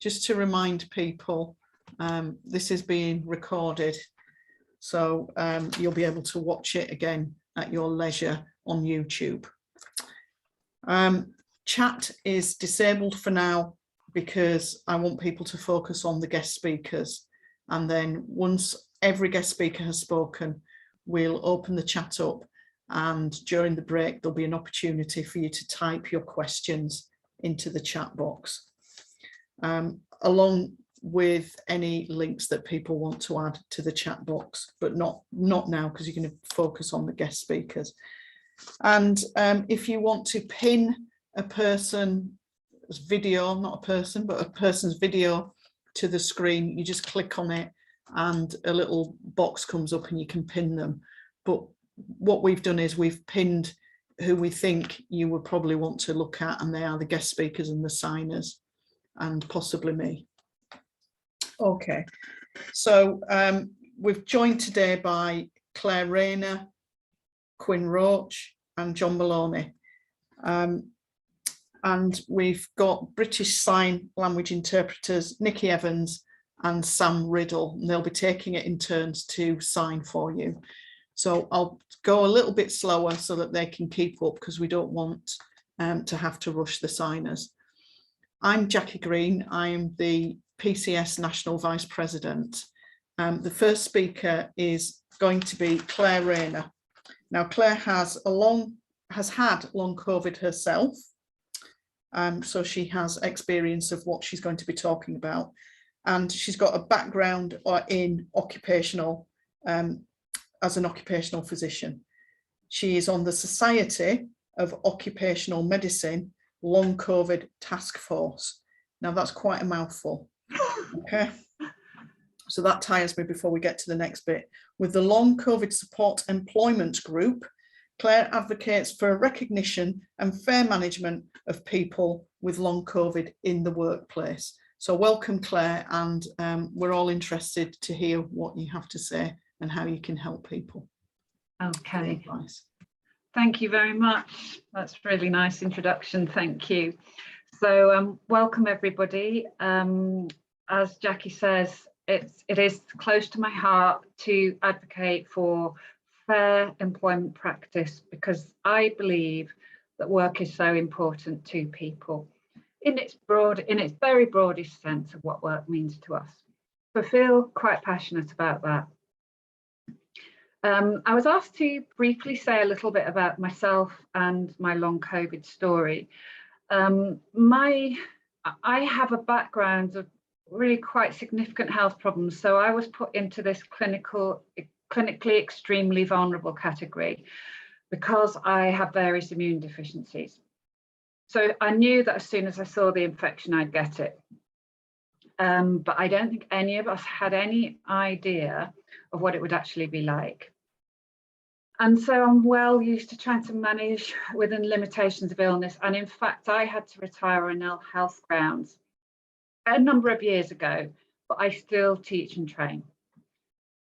just to remind people, this is being recorded, so you'll be able to watch it again at your leisure on YouTube. Chat is disabled for now because I want people to focus on the guest speakers, and then once every guest speaker has spoken, we'll open the chat up, and during the break there'll be an opportunity for you to type your questions into the chat box, along with any links that people want to add to the chat box, but not now, because you're going to focus on the guest speakers. And if you want to pin a person's video, not a person, but a person's video to the screen, you just click on it and a little box comes up and you can pin them. But what we've done is we've pinned who we think you would probably want to look at, and they are the guest speakers and the signers, and possibly me. Okay, so we've joined today by Claire Rayner, Quinn Roach and John Maloney, and we've got British Sign Language interpreters Nikki Evans and Sam Riddle, and they'll be taking it in turns to sign for you. So I'll go a little bit slower so that they can keep up, because we don't want to have to rush the signers. I'm Jackie Green. I'm the PCS National Vice President. The first speaker is going to be Claire Rayner. Now, Claire has had long COVID herself, so she has experience of what she's going to be talking about, and she's got a background in occupational, as an occupational physician. She is on the Society of Occupational Medicine Long COVID Task Force. Now that's quite a mouthful. Okay, so that tires me before we get to the next bit. With the Long COVID Support Employment Group, Claire advocates for a recognition and fair management of people with long COVID in the workplace. So welcome, Claire, and we're all interested to hear what you have to say and how you can help people. Okay, thank you very much. That's a really nice introduction, thank you. So welcome everybody. As Jackie says, it is close to my heart to advocate for fair employment practice, because I believe that work is so important to people in its very broadest sense of what work means to us. So I feel quite passionate about that. I was asked to briefly say a little bit about myself and my long COVID story. I have a background of really quite significant health problems, so I was put into this clinically extremely vulnerable category because I have various immune deficiencies. So I knew that as soon as I saw the infection, I'd get it. But I don't think any of us had any idea of what it would actually be like. And so I'm well used to trying to manage within limitations of illness. And in fact, I had to retire on ill health grounds a number of years ago, but I still teach and train.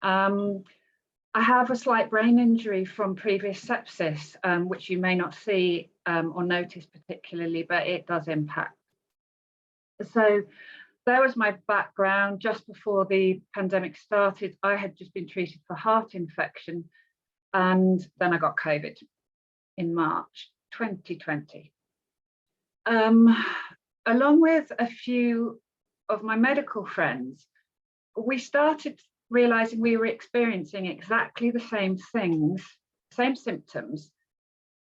I have a slight brain injury from previous sepsis, which you may not see or notice particularly, but it does impact. So there was my background. Just before the pandemic started, I had just been treated for heart infection, and then I got COVID in March 2020. Along with a few of my medical friends, we started realizing we were experiencing exactly the same things, same symptoms.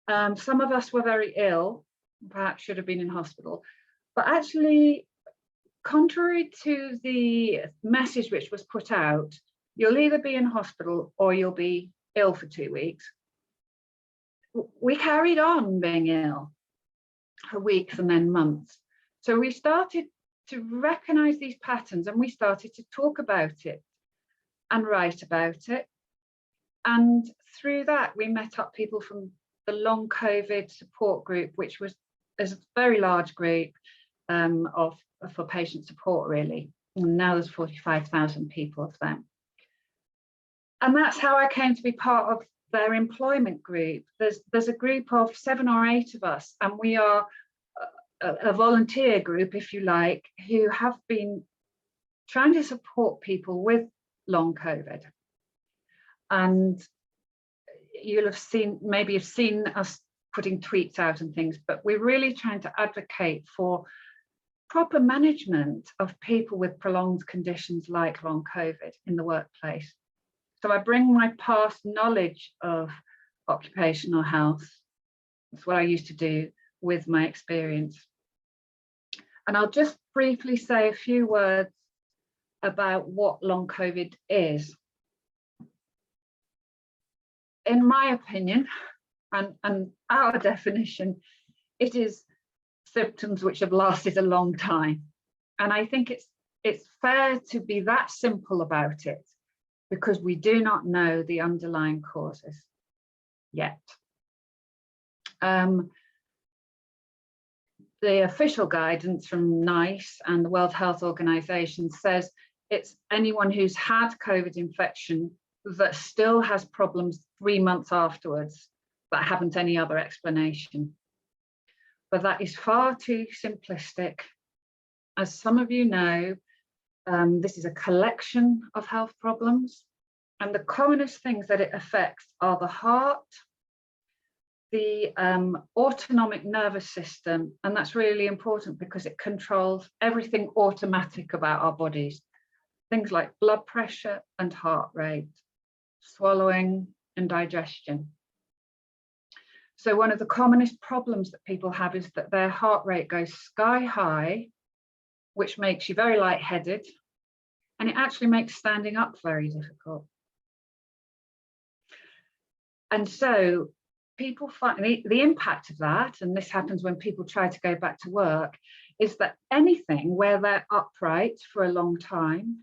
Some of us were very ill, perhaps should have been in hospital, but actually, contrary to the message which was put out, you'll either be in hospital or you'll be ill for 2 weeks. We carried on being ill for weeks and then months. So we started to recognize these patterns, and we started to talk about it and write about it. And through that, we met up people from the long COVID support group, which was a very large group for patient support, really. And now there's 45,000 people of them. And that's how I came to be part of their employment group. There's a group of 7 or 8 of us, and we are a volunteer group, if you like, who have been trying to support people with long COVID. And you'll have seen, maybe you've seen us putting tweets out and things, but we're really trying to advocate for proper management of people with prolonged conditions like long COVID in the workplace. So I bring my past knowledge of occupational health, that's what I used to do, with my experience. And I'll just briefly say a few words about what long COVID is. In my opinion, and our definition, it is symptoms which have lasted a long time. And I think it's fair to be that simple about it, because we do not know the underlying causes yet. The official guidance from NICE and the World Health Organization says it's anyone who's had COVID infection that still has problems 3 months afterwards that haven't any other explanation. But that is far too simplistic. As some of you know, this is a collection of health problems, and the commonest things that it affects are the heart, the autonomic nervous system, and that's really important because it controls everything automatic about our bodies. Things like blood pressure and heart rate, swallowing and digestion. So one of the commonest problems that people have is that their heart rate goes sky high, which makes you very lightheaded, and it actually makes standing up very difficult. And so people find the impact of that, and this happens when people try to go back to work, is that anything where they're upright for a long time,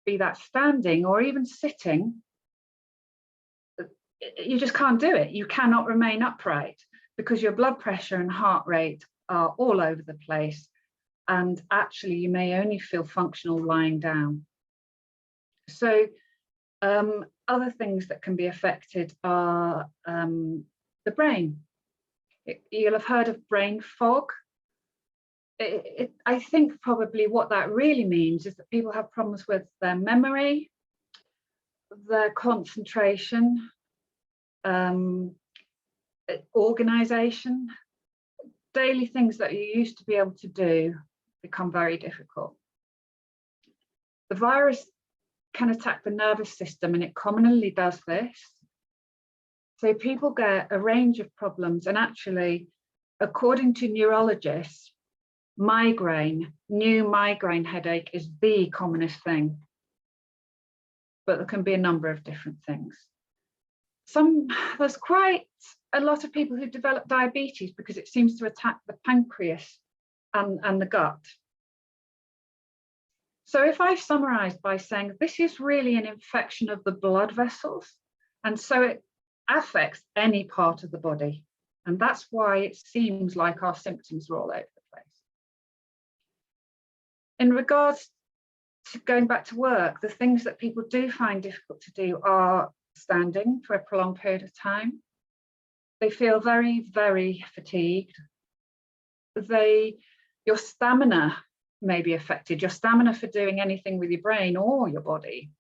be that standing or even sitting, you just can't do it. You cannot remain upright because your blood pressure and heart rate are all over the place. And actually, you may only feel functional lying down. So other things that can be affected are the brain. You'll have heard of brain fog. I think probably what that really means is that people have problems with their memory, their concentration, organization. Daily things that you used to be able to do become very difficult. The virus can attack the nervous system, and it commonly does this. So people get a range of problems, and actually, according to neurologists, new migraine headache is the commonest thing. But there can be a number of different things. There's quite a lot of people who develop diabetes because it seems to attack the pancreas and the gut. So if I summarize by saying this is really an infection of the blood vessels, and so it affects any part of the body. And that's why it seems like our symptoms are all over the place. In regards to going back to work, the things that people do find difficult to do are standing for a prolonged period of time. They feel very, very fatigued. Your stamina may be affected, your stamina for doing anything with your brain or your body,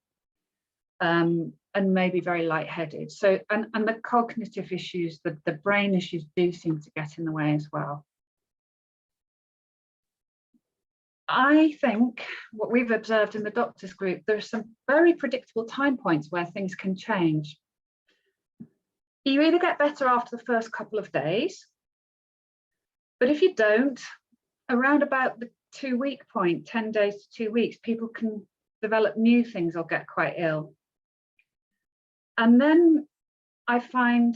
and may be very lightheaded. So, and the cognitive issues, the brain issues do seem to get in the way as well. I think what we've observed in the doctors group, there are some very predictable time points where things can change. You either get better after the first couple of days, but if you don't, around about the 2-week point, 10 days to 2 weeks, people can develop new things or get quite ill. And then I find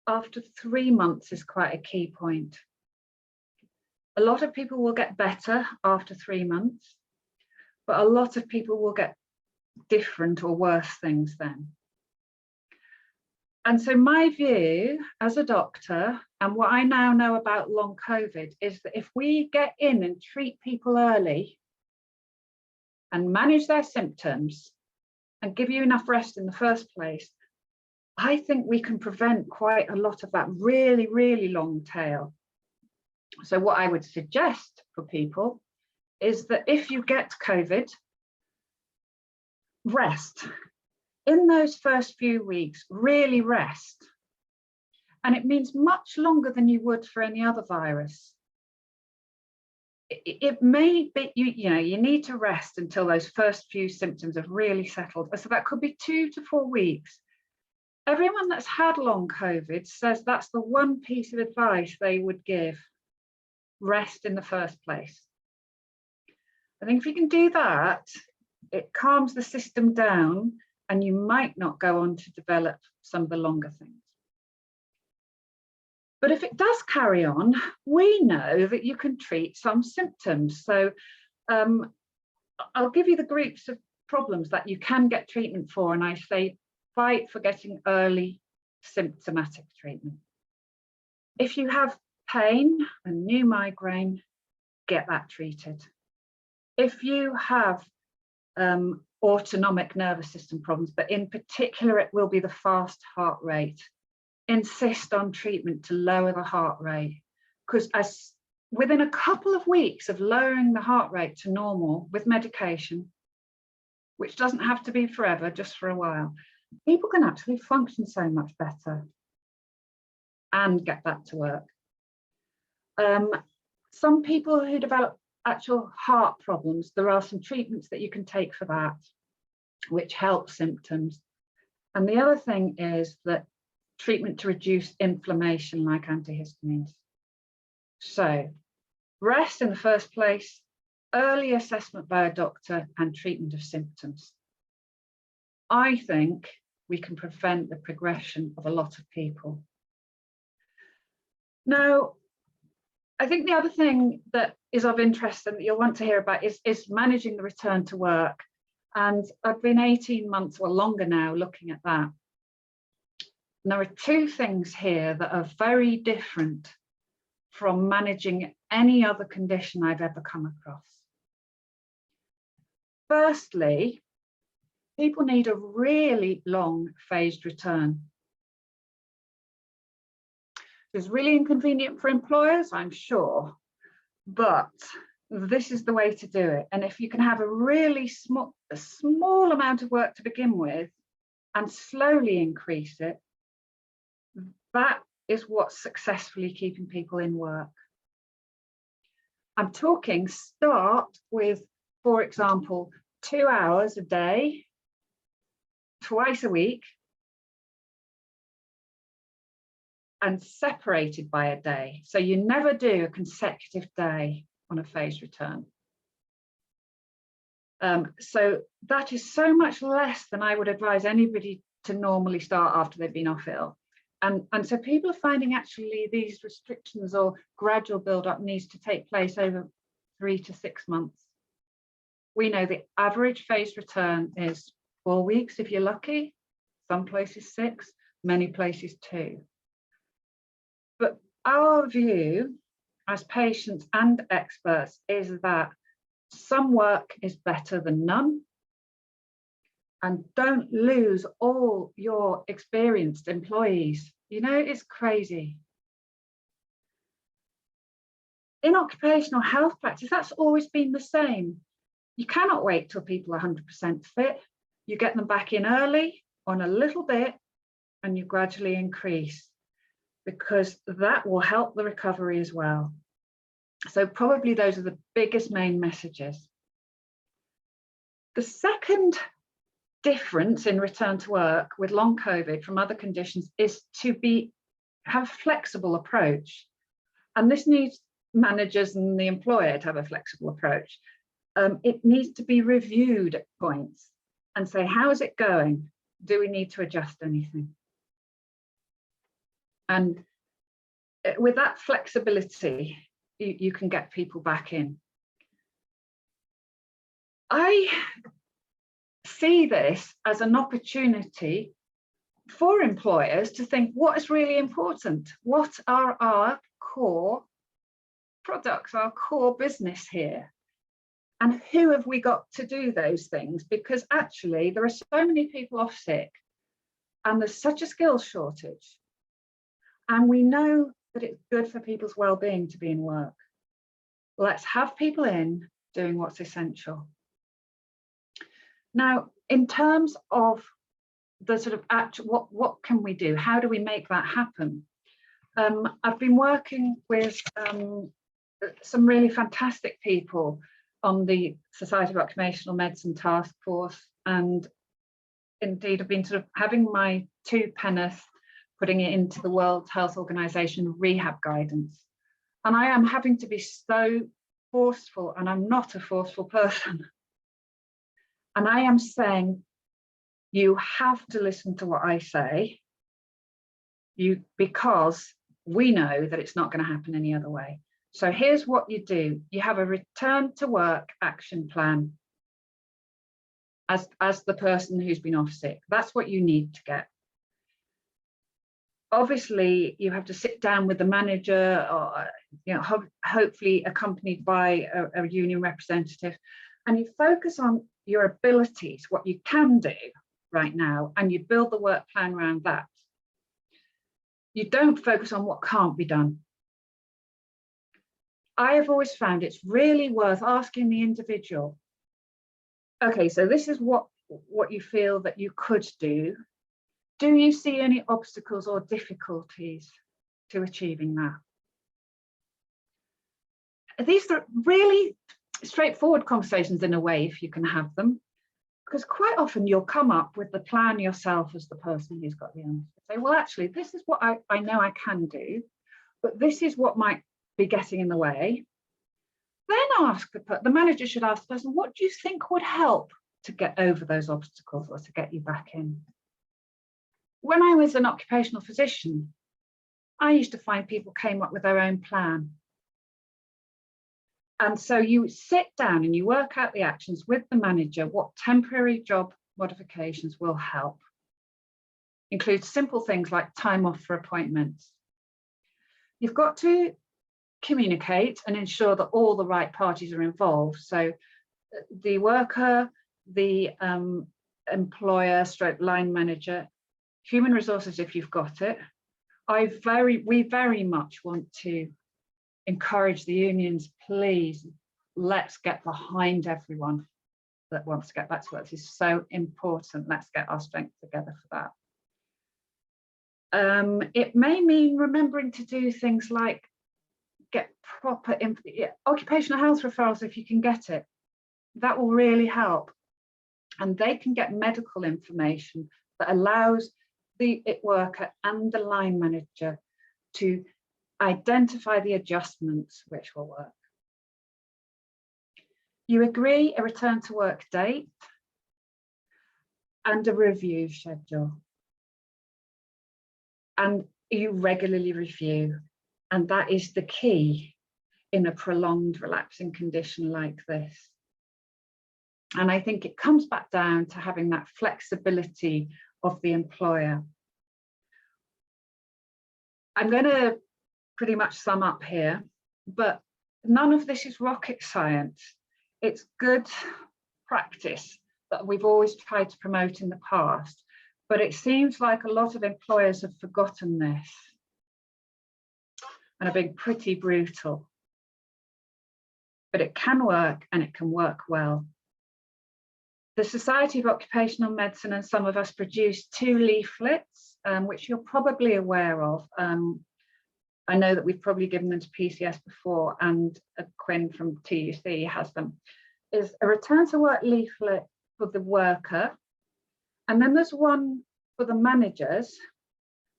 after 3 months is quite a key point. A lot of people will get better after 3 months, but a lot of people will get different or worse things then. And so my view as a doctor, and what I now know about long COVID, is that if we get in and treat people early and manage their symptoms and give you enough rest in the first place, I think we can prevent quite a lot of that really, really long tail. So what I would suggest for people is that if you get COVID, rest. In those first few weeks, really rest. And it means much longer than you would for any other virus. It may be, you need to rest until those first few symptoms have really settled. So that could be 2 to 4 weeks. Everyone that's had long COVID says that's the one piece of advice they would give: rest in the first place. I think if you can do that, it calms the system down and you might not go on to develop some of the longer things. But if it does carry on, we know that you can treat some symptoms. So I'll give you the groups of problems that you can get treatment for, and I say fight for getting early symptomatic treatment. If you have pain, a new migraine, get that treated. If you have autonomic nervous system problems, but in particular it will be the fast heart rate, insist on treatment to lower the heart rate, because as within a couple of weeks of lowering the heart rate to normal with medication, which doesn't have to be forever, just for a while, people can actually function so much better and get back to work. Some people who develop actual heart problems, there are some treatments that you can take for that, which help symptoms. And the other thing is that treatment to reduce inflammation, like antihistamines. So rest in the first place, early assessment by a doctor, and treatment of symptoms. I think we can prevent the progression of a lot of people. Now, I think the other thing that is of interest and that you'll want to hear about is managing the return to work. And I've been 18 months or longer now looking at that. And there are two things here that are very different from managing any other condition I've ever come across. Firstly, people need a really long phased return. It's really inconvenient for employers, I'm sure, but this is the way to do it. And if you can have a really small amount of work to begin with and slowly increase it, that is what's successfully keeping people in work. I'm talking start with, for example, 2 hours a day, twice a week, and separated by a day. So you never do a consecutive day on a phased return. So that is so much less than I would advise anybody to normally start after they've been off ill. And so people are finding actually these restrictions or gradual build-up needs to take place over 3 to 6 months. We know the average phased return is 4 weeks if you're lucky, some places 6, many places 2. But our view as patients and experts is that some work is better than none. And don't lose all your experienced employees. You know, it's crazy. In occupational health practice, that's always been the same. You cannot wait till people are 100% fit. You get them back in early on a little bit and you gradually increase, because that will help the recovery as well. So probably those are the biggest main messages. The second difference in return to work with long COVID from other conditions is to have a flexible approach. And this needs managers and the employer to have a flexible approach. It needs to be reviewed at points and say, how is it going? Do we need to adjust anything? And with that flexibility, you can get people back in. I see this as an opportunity for employers to think, what is really important? What are our core products, our core business here? And who have we got to do those things? Because actually there are so many people off sick and there's such a skills shortage. And we know that it's good for people's well-being to be in work. Let's have people in doing what's essential. Now, in terms of the sort of what can we do? How do we make that happen? I've been working with some really fantastic people on the Society of Occupational Medicine task force, and indeed I've been sort of having my 2 penneth, putting it into the World Health Organization rehab guidance. And I am having to be so forceful, and I'm not a forceful person. And I am saying, you have to listen to what I say, because we know that it's not going to happen any other way. So here's what you do. You have a return to work action plan as the person who's been off sick. That's what you need to get. Obviously, you have to sit down with the manager, or hopefully accompanied by a union representative, and you focus on your abilities, what you can do right now, and you build the work plan around that. You don't focus on what can't be done. I have always found it's really worth asking the individual, okay, so this is what you feel that you could do. Do you see any obstacles or difficulties to achieving that? These are really straightforward conversations in a way, if you can have them, because quite often you'll come up with the plan yourself as the person who's got the answer. Say, well, actually, this is what I know I can do, but this is what might be getting in the way. Then ask the manager should ask the person, what do you think would help to get over those obstacles or to get you back in? When I was an occupational physician, I used to find people came up with their own plan. And so you sit down and you work out the actions with the manager, what temporary job modifications will help. Include simple things like time off for appointments. You've got to communicate and ensure that all the right parties are involved. So the worker, the employer, stroke line manager, human resources if you've got it. We very much want to encourage the unions, please, let's get behind everyone that wants to get back to work. This is so important. Let's get our strength together for that. It may mean remembering to do things like get proper occupational health referrals if you can get it. That will really help. And they can get medical information that allows the worker and the line manager to identify the adjustments which will work. You agree a return to work date and a review schedule. And you regularly review. And that is the key in a prolonged relapsing condition like this. And I think it comes back down to having that flexibility of the employer. I'm going to pretty much sum up here, but none of this is rocket science. It's good practice that we've always tried to promote in the past, but it seems like a lot of employers have forgotten this and are being pretty brutal. But it can work, and it can work well. The Society of Occupational Medicine and some of us produced 2 leaflets, which you're probably aware of. I know that we've probably given them to PCS before, and Quinn from TUC has them. Is a return to work leaflet for the worker, and then there's one for the managers,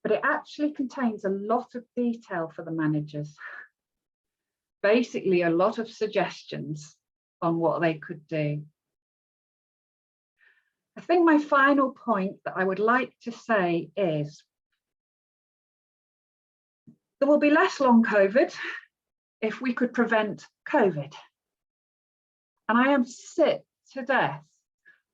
but it actually contains a lot of detail for the managers. Basically, a lot of suggestions on what they could do. I think my final point that I would like to say is there will be less long COVID if we could prevent COVID. And I am sick to death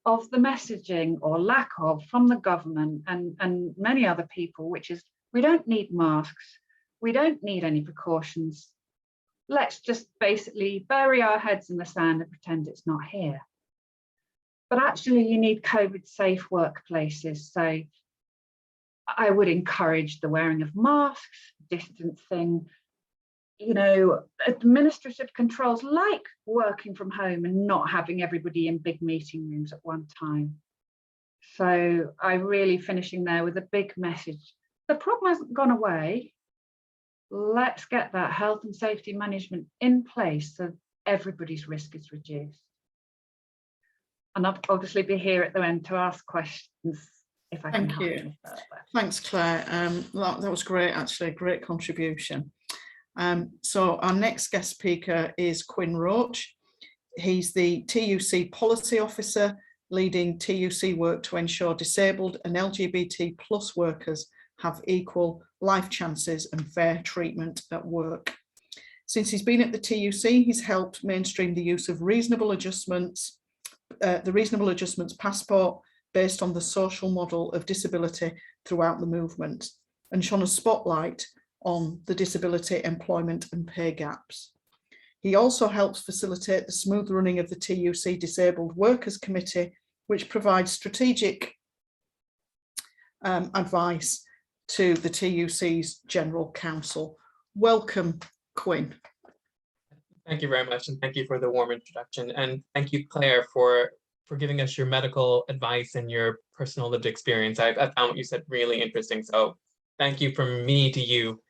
of the messaging or lack of from the government and many other people, which is, we don't need masks, we don't need any precautions. Let's just basically bury our heads in the sand and pretend it's not here. But actually you need COVID safe workplaces. So I would encourage the wearing of masks, distancing, you know, administrative controls like working from home and not having everybody in big meeting rooms at one time. So I'm really finishing there with a big message. The problem hasn't gone away. Let's get that health and safety management in place so everybody's risk is reduced. And I'll obviously be here at the end to ask questions if I can help you further. Thanks, Claire. That was great, actually, a great contribution. So our next guest speaker is Quinn Roach. He's the TUC Policy Officer, leading TUC work to ensure disabled and LGBT plus workers have equal life chances and fair treatment at work. Since he's been at the TUC, he's helped mainstream the use of reasonable adjustments, the reasonable adjustments passport based on the social model of disability throughout the movement, and shone a spotlight on the disability employment and pay gaps. He also helps facilitate the smooth running of the TUC Disabled Workers Committee, which provides strategic advice to the TUC's General Counsel. Welcome, Quinn. Thank you very much, and thank you for the warm introduction. And thank you, Claire, for giving us your medical advice and your personal lived experience. I found what you said really interesting. So thank you from me to you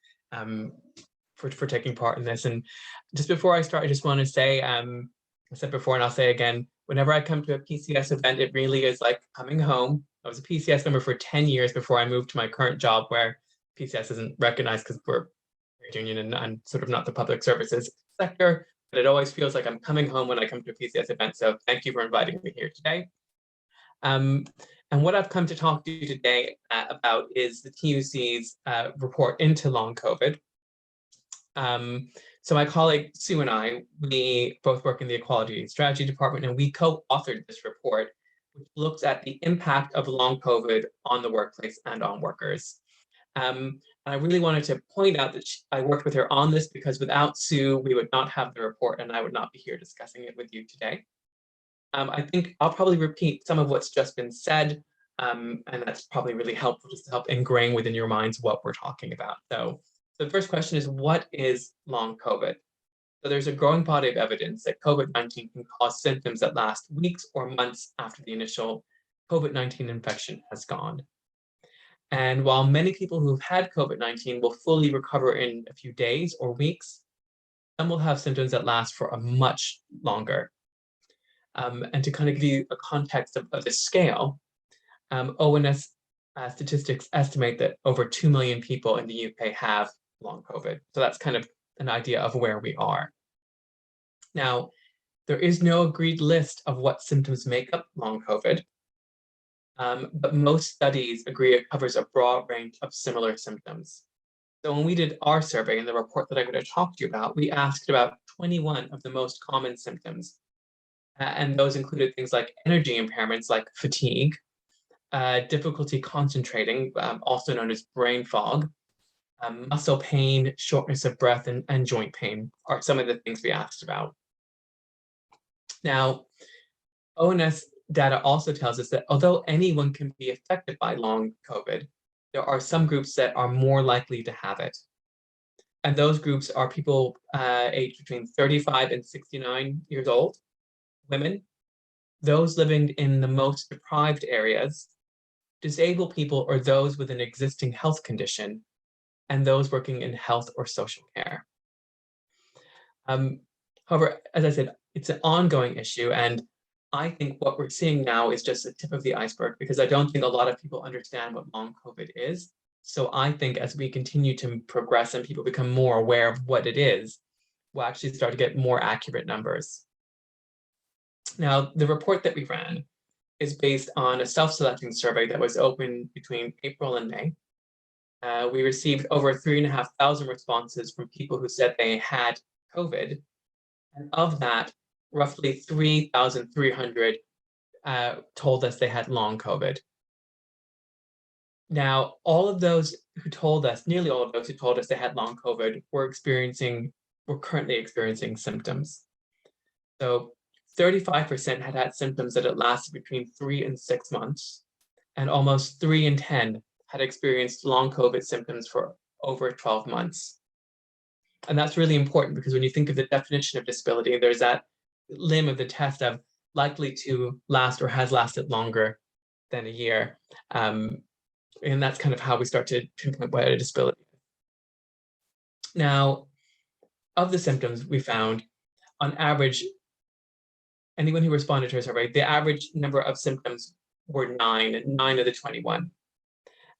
for taking part in this. And just before I start, I just want to say, I said before and I'll say again, whenever I come to a PCS event, it really is like coming home. I was a PCS member for 10 years before I moved to my current job, where PCS isn't recognized because we're a union and sort of not the public services sector, but it always feels like I'm coming home when I come to a PCS event. So thank you for inviting me here today. And what I've come to talk to you today about is the TUC's report into long COVID. So my colleague Sue and I, we both work in the Equality Strategy Department, and we co-authored this report, which looks at the impact of long COVID on the workplace and on workers. And I really wanted to point out that I worked with her on this because without Sue, we would not have the report and I would not be here discussing it with you today. I think I'll probably repeat some of what's just been said, and that's probably really helpful just to help ingrain within your minds what we're talking about. So the first question is, what is long COVID? So there's a growing body of evidence that COVID-19 can cause symptoms that last weeks or months after the initial COVID-19 infection has gone. And while many people who've had COVID-19 will fully recover in a few days or weeks, some will have symptoms that last for a much longer. And to kind of give you a context of the scale, ONS statistics estimate that over 2 million people in the UK have long COVID. So that's kind of an idea of where we are. Now, there is no agreed list of what symptoms make up long COVID, but most studies agree it covers a broad range of similar symptoms. So when we did our survey in the report that I'm going to talk to you about, we asked about 21 of the most common symptoms. And those included things like energy impairments like fatigue, difficulty concentrating, also known as brain fog, muscle pain, shortness of breath, and joint pain are some of the things we asked about. Now, ONS data also tells us that although anyone can be affected by long COVID, there are some groups that are more likely to have it. And those groups are people aged between 35 and 69 years old, women, those living in the most deprived areas, disabled people or those with an existing health condition, and those working in health or social care. However, as I said, it's an ongoing issue, and I think what we're seeing now is just the tip of the iceberg, because I don't think a lot of people understand what long COVID is. So I think as we continue to progress and people become more aware of what it is, we'll actually start to get more accurate numbers. Now, the report that we ran is based on a self-selecting survey that was open between April and May. We received over 3,500 responses from people who said they had COVID. And of that, roughly 3,300 told us they had long COVID. Now, all of those who told us, nearly all of those who told us they had long COVID were currently experiencing symptoms. So 35% had had symptoms that had lasted between 3 and 6 months, and almost 3 in 10 had experienced long COVID symptoms for over 12 months. And that's really important because when you think of the definition of disability, there's that limb of the test of likely to last or has lasted longer than a year. And that's kind of how we start to pinpoint what a disability is. Now, of the symptoms we found, on average, anyone who responded to our survey, the average number of symptoms were 9 of the 21.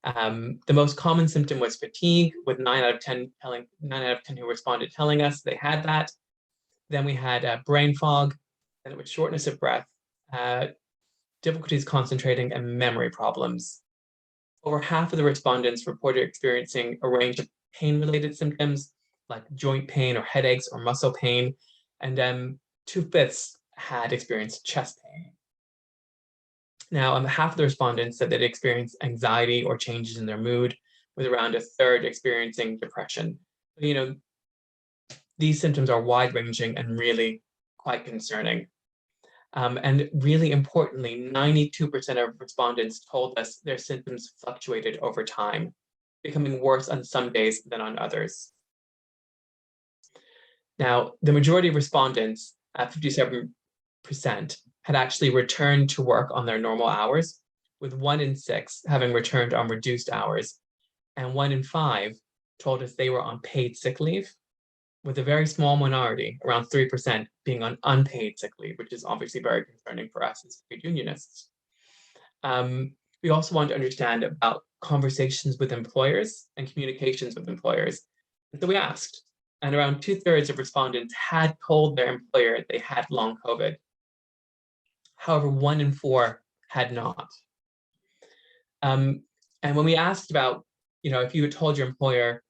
The most common symptom was fatigue, with 9 out of 10 who responded telling us they had that. Then we had brain fog, then it was shortness of breath, difficulties concentrating, and memory problems. Over half of the respondents reported experiencing a range of pain-related symptoms like joint pain or headaches or muscle pain, and 2/5 had experienced chest pain. Now, half of the respondents said they'd experienced anxiety or changes in their mood, with around a third experiencing depression. You know, these symptoms are wide-ranging and really quite concerning. And really importantly, 92% of respondents told us their symptoms fluctuated over time, becoming worse on some days than on others. Now, the majority of respondents, at 57%, had actually returned to work on their normal hours, with 1 in 6 having returned on reduced hours, and 1 in 5 told us they were on paid sick leave, with a very small minority, around 3%, being on unpaid sick leave, which is obviously very concerning for us as trade unionists. We also want to understand about conversations with employers and communications with employers. And so we asked, and around 2/3 of respondents had told their employer they had long COVID. However, 1 in 4 had not. And when we asked about, if you had told your employer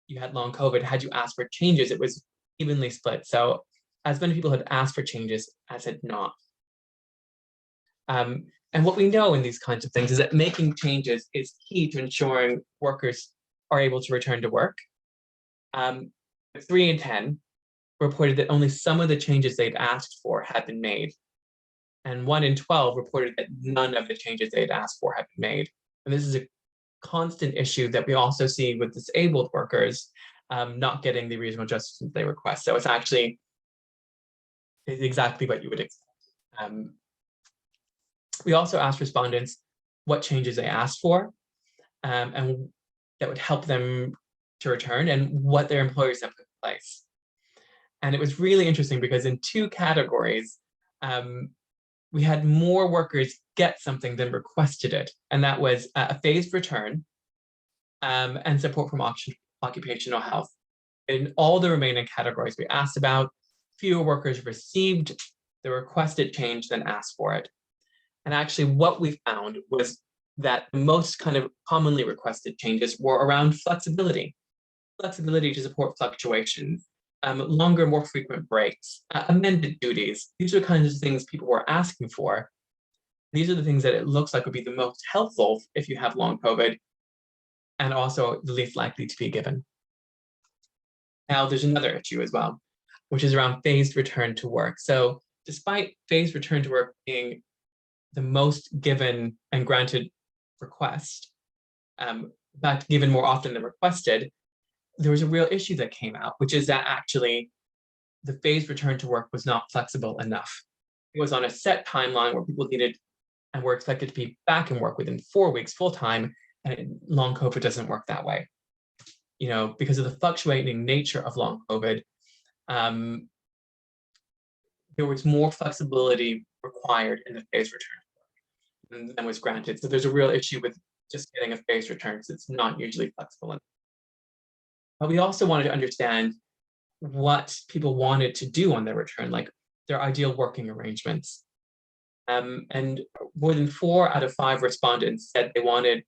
you had long COVID, had you asked for changes, it was evenly split. So as many people had asked for changes as had not. And what we know in these kinds of things is that making changes is key to ensuring workers are able to return to work. 3 in 10 reported that only some of the changes they'd asked for had been made. And 1 in 12 reported that none of the changes they'd asked for had been made. And this is a constant issue that we also see with disabled workers not getting the reasonable justice they request. So it's actually exactly what you would expect. We also asked respondents what changes they asked for and that would help them to return and what their employers have put in place. And it was really interesting because in 2 categories, we had more workers get something than requested it. And that was a phased return and support from occupational health. In all the remaining categories we asked about, fewer workers received the requested change than asked for it. And actually what we found was that the most kind of commonly requested changes were around flexibility to support fluctuations, longer, more frequent breaks, amended duties. These are kinds of things people were asking for. These are the things that it looks like would be the most helpful if you have long COVID, and also the least likely to be given. Now, there's another issue as well, which is around phased return to work. So despite phased return to work being the most given and granted request, in fact, given more often than requested, there was a real issue that came out, which is that actually the phased return to work was not flexible enough. It was on a set timeline where people needed and were expected to be back in work within 4 weeks full time, and long COVID doesn't work that way. Because of the fluctuating nature of long COVID, there was more flexibility required in the phased return than was granted. So there's a real issue with just getting a phased return because it's not usually flexible enough. But we also wanted to understand what people wanted to do on their return, like their ideal working arrangements. And more than 4 out of 5 respondents said they wanted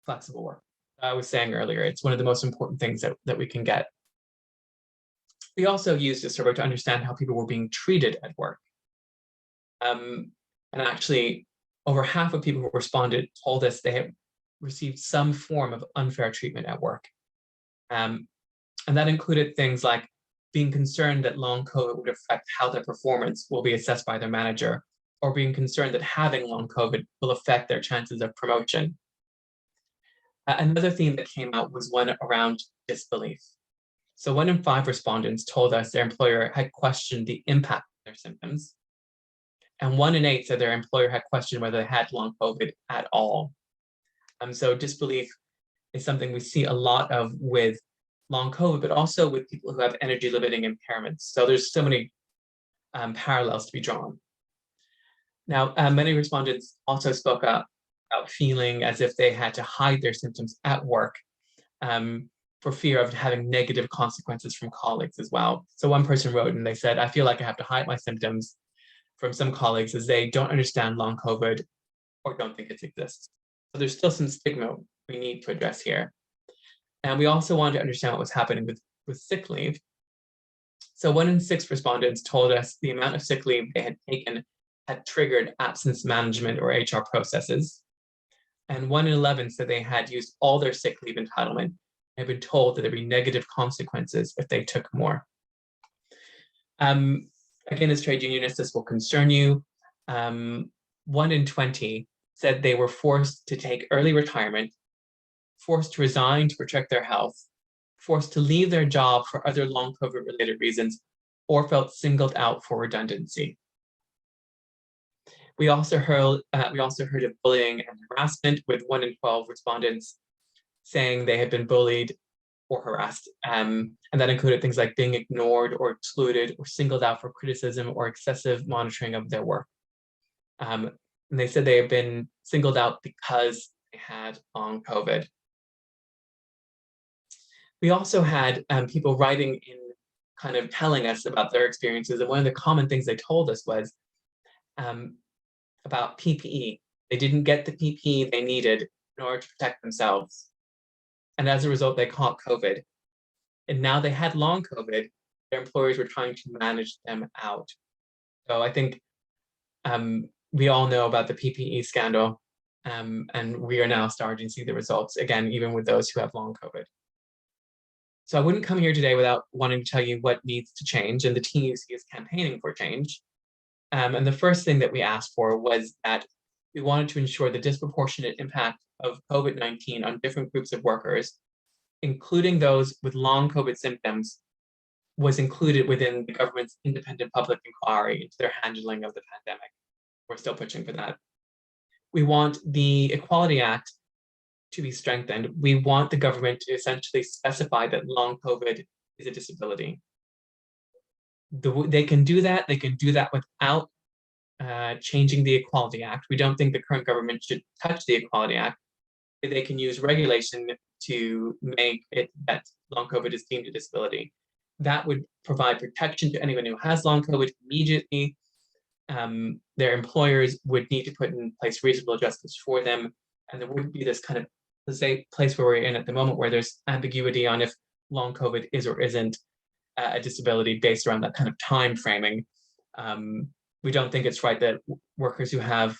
flexible work. I was saying earlier, it's one of the most important things that we can get. We also used this survey to understand how people were being treated at work. And actually, over half of people who responded told us they had received some form of unfair treatment at work. And that included things like being concerned that long COVID would affect how their performance will be assessed by their manager, or being concerned that having long COVID will affect their chances of promotion. Another theme that came out was one around disbelief. So 1 in 5 respondents told us their employer had questioned the impact of their symptoms. And 1 in 8 said their employer had questioned whether they had long COVID at all. So disbelief is something we see a lot of with long COVID, but also with people who have energy limiting impairments. So there's so many parallels to be drawn. Now, many respondents also spoke up about feeling as if they had to hide their symptoms at work for fear of having negative consequences from colleagues as well. So one person wrote and they said, I feel like I have to hide my symptoms from some colleagues as they don't understand long COVID or don't think it exists. So there's still some stigma we need to address here. And we also wanted to understand what was happening with sick leave. So 1 in 6 respondents told us the amount of sick leave they had taken had triggered absence management or HR processes. And 1 in 11 said they had used all their sick leave entitlement and had been told that there'd be negative consequences if they took more. Again, as trade unionists, this will concern you. 1 in 20 said they were forced to take early retirement, forced to resign to protect their health, forced to leave their job for other long COVID related reasons, or felt singled out for redundancy. We also heard of bullying and harassment, with 1 in 12 respondents saying they had been bullied or harassed. And that included things like being ignored or excluded or singled out for criticism or excessive monitoring of their work. And they said they had been singled out because they had long COVID. We also had people writing in, kind of telling us about their experiences. And one of the common things they told us was about PPE. They didn't get the PPE they needed in order to protect themselves. And as a result, they caught COVID. And now they had long COVID, their employers were trying to manage them out. So I think we all know about the PPE scandal, and we are now starting to see the results, again, even with those who have long COVID. So I wouldn't come here today without wanting to tell you what needs to change, and the TUC is campaigning for change. And the first thing that we asked for was that we wanted to ensure the disproportionate impact of COVID-19 on different groups of workers, including those with long COVID symptoms, was included within the government's independent public inquiry into their handling of the pandemic. We're still pushing for that. We want the Equality Act to be strengthened. We want the government to essentially specify that long COVID is a disability. They can do that. They can do that without changing the Equality Act. We don't think the current government should touch the Equality Act. They can use regulation to make it that long COVID is deemed a disability. That would provide protection to anyone who has long COVID immediately. Their employers would need to put in place reasonable adjustments for them. And there wouldn't be this kind of place where we're in at the moment where there's ambiguity on if long COVID is or isn't a disability based around that kind of time framing. We don't think it's right that workers who have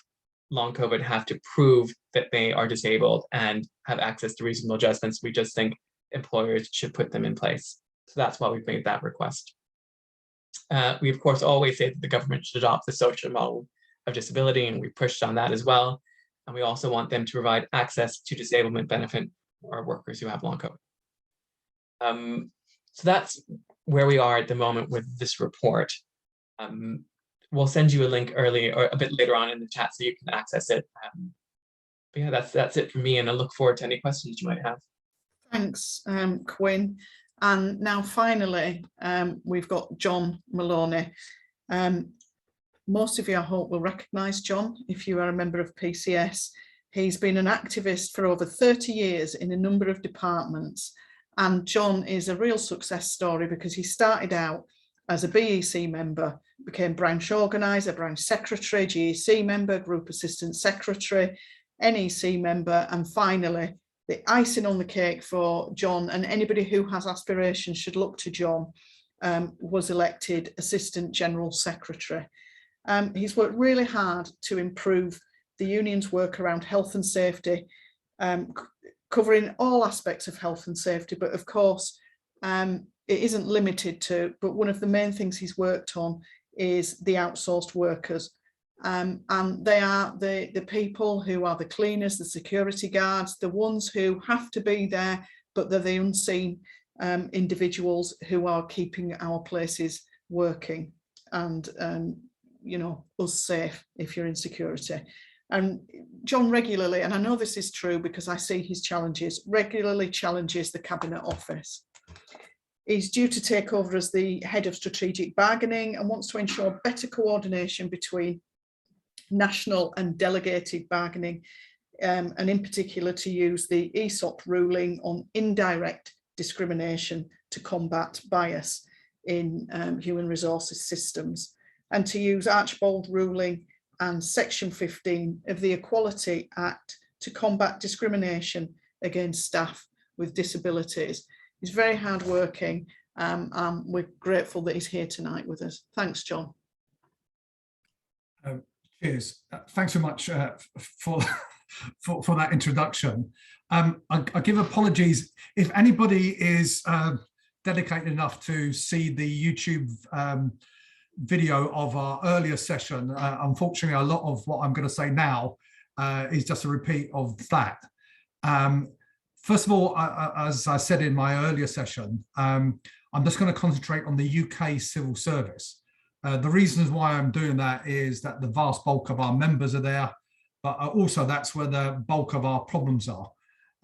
long COVID have to prove that they are disabled and have access to reasonable adjustments. We just think employers should put them in place. So that's why we've made that request. We, of course, always say that the government should adopt the social model of disability, and we pushed on that as well. And we also want them to provide access to disablement benefit for workers who have long COVID. So that's where we are at the moment with this report. We'll send you a link early or a bit later on in the chat so you can access it. But yeah, that's it for me, and I look forward to any questions you might have. Thanks, Quinn. And now finally, we've got John Maloney. Most of you, I hope, will recognise John if you are a member of PCS. He's been an activist for over 30 years in a number of departments. And John is a real success story because he started out as a BEC member, became branch organiser, branch secretary, GEC member, group assistant secretary, NEC member, and finally, the icing on the cake for John, and anybody who has aspirations should look to John, was elected Assistant General Secretary. He's worked really hard to improve the union's work around health and safety, covering all aspects of health and safety, but of course, it isn't limited to, but one of the main things he's worked on is the outsourced workers. And they are the people who are the cleaners, the security guards, the ones who have to be there but they're the unseen individuals who are keeping our places working and you know, us safe if you're in security. And John regularly, and I know this is true because I see his challenges, regularly challenges the Cabinet Office. He's due to take over as the head of strategic bargaining and wants to ensure better coordination between national and delegated bargaining, and in particular to use the ESOP ruling on indirect discrimination to combat bias in human resources systems, and to use Archbold ruling and Section 15 of the Equality Act to combat discrimination against staff with disabilities. He's very hardworking. We're grateful that he's here tonight with us. Thanks, John. Cheers. Thanks so much for that introduction. I give apologies if anybody is dedicated enough to see the YouTube video of our earlier session. Unfortunately, a lot of what I'm going to say now is just a repeat of that. First of all, as I said in my earlier session, I'm just going to concentrate on the UK civil service. The reasons why I'm doing that is that the vast bulk of our members are there, but also that's where the bulk of our problems are.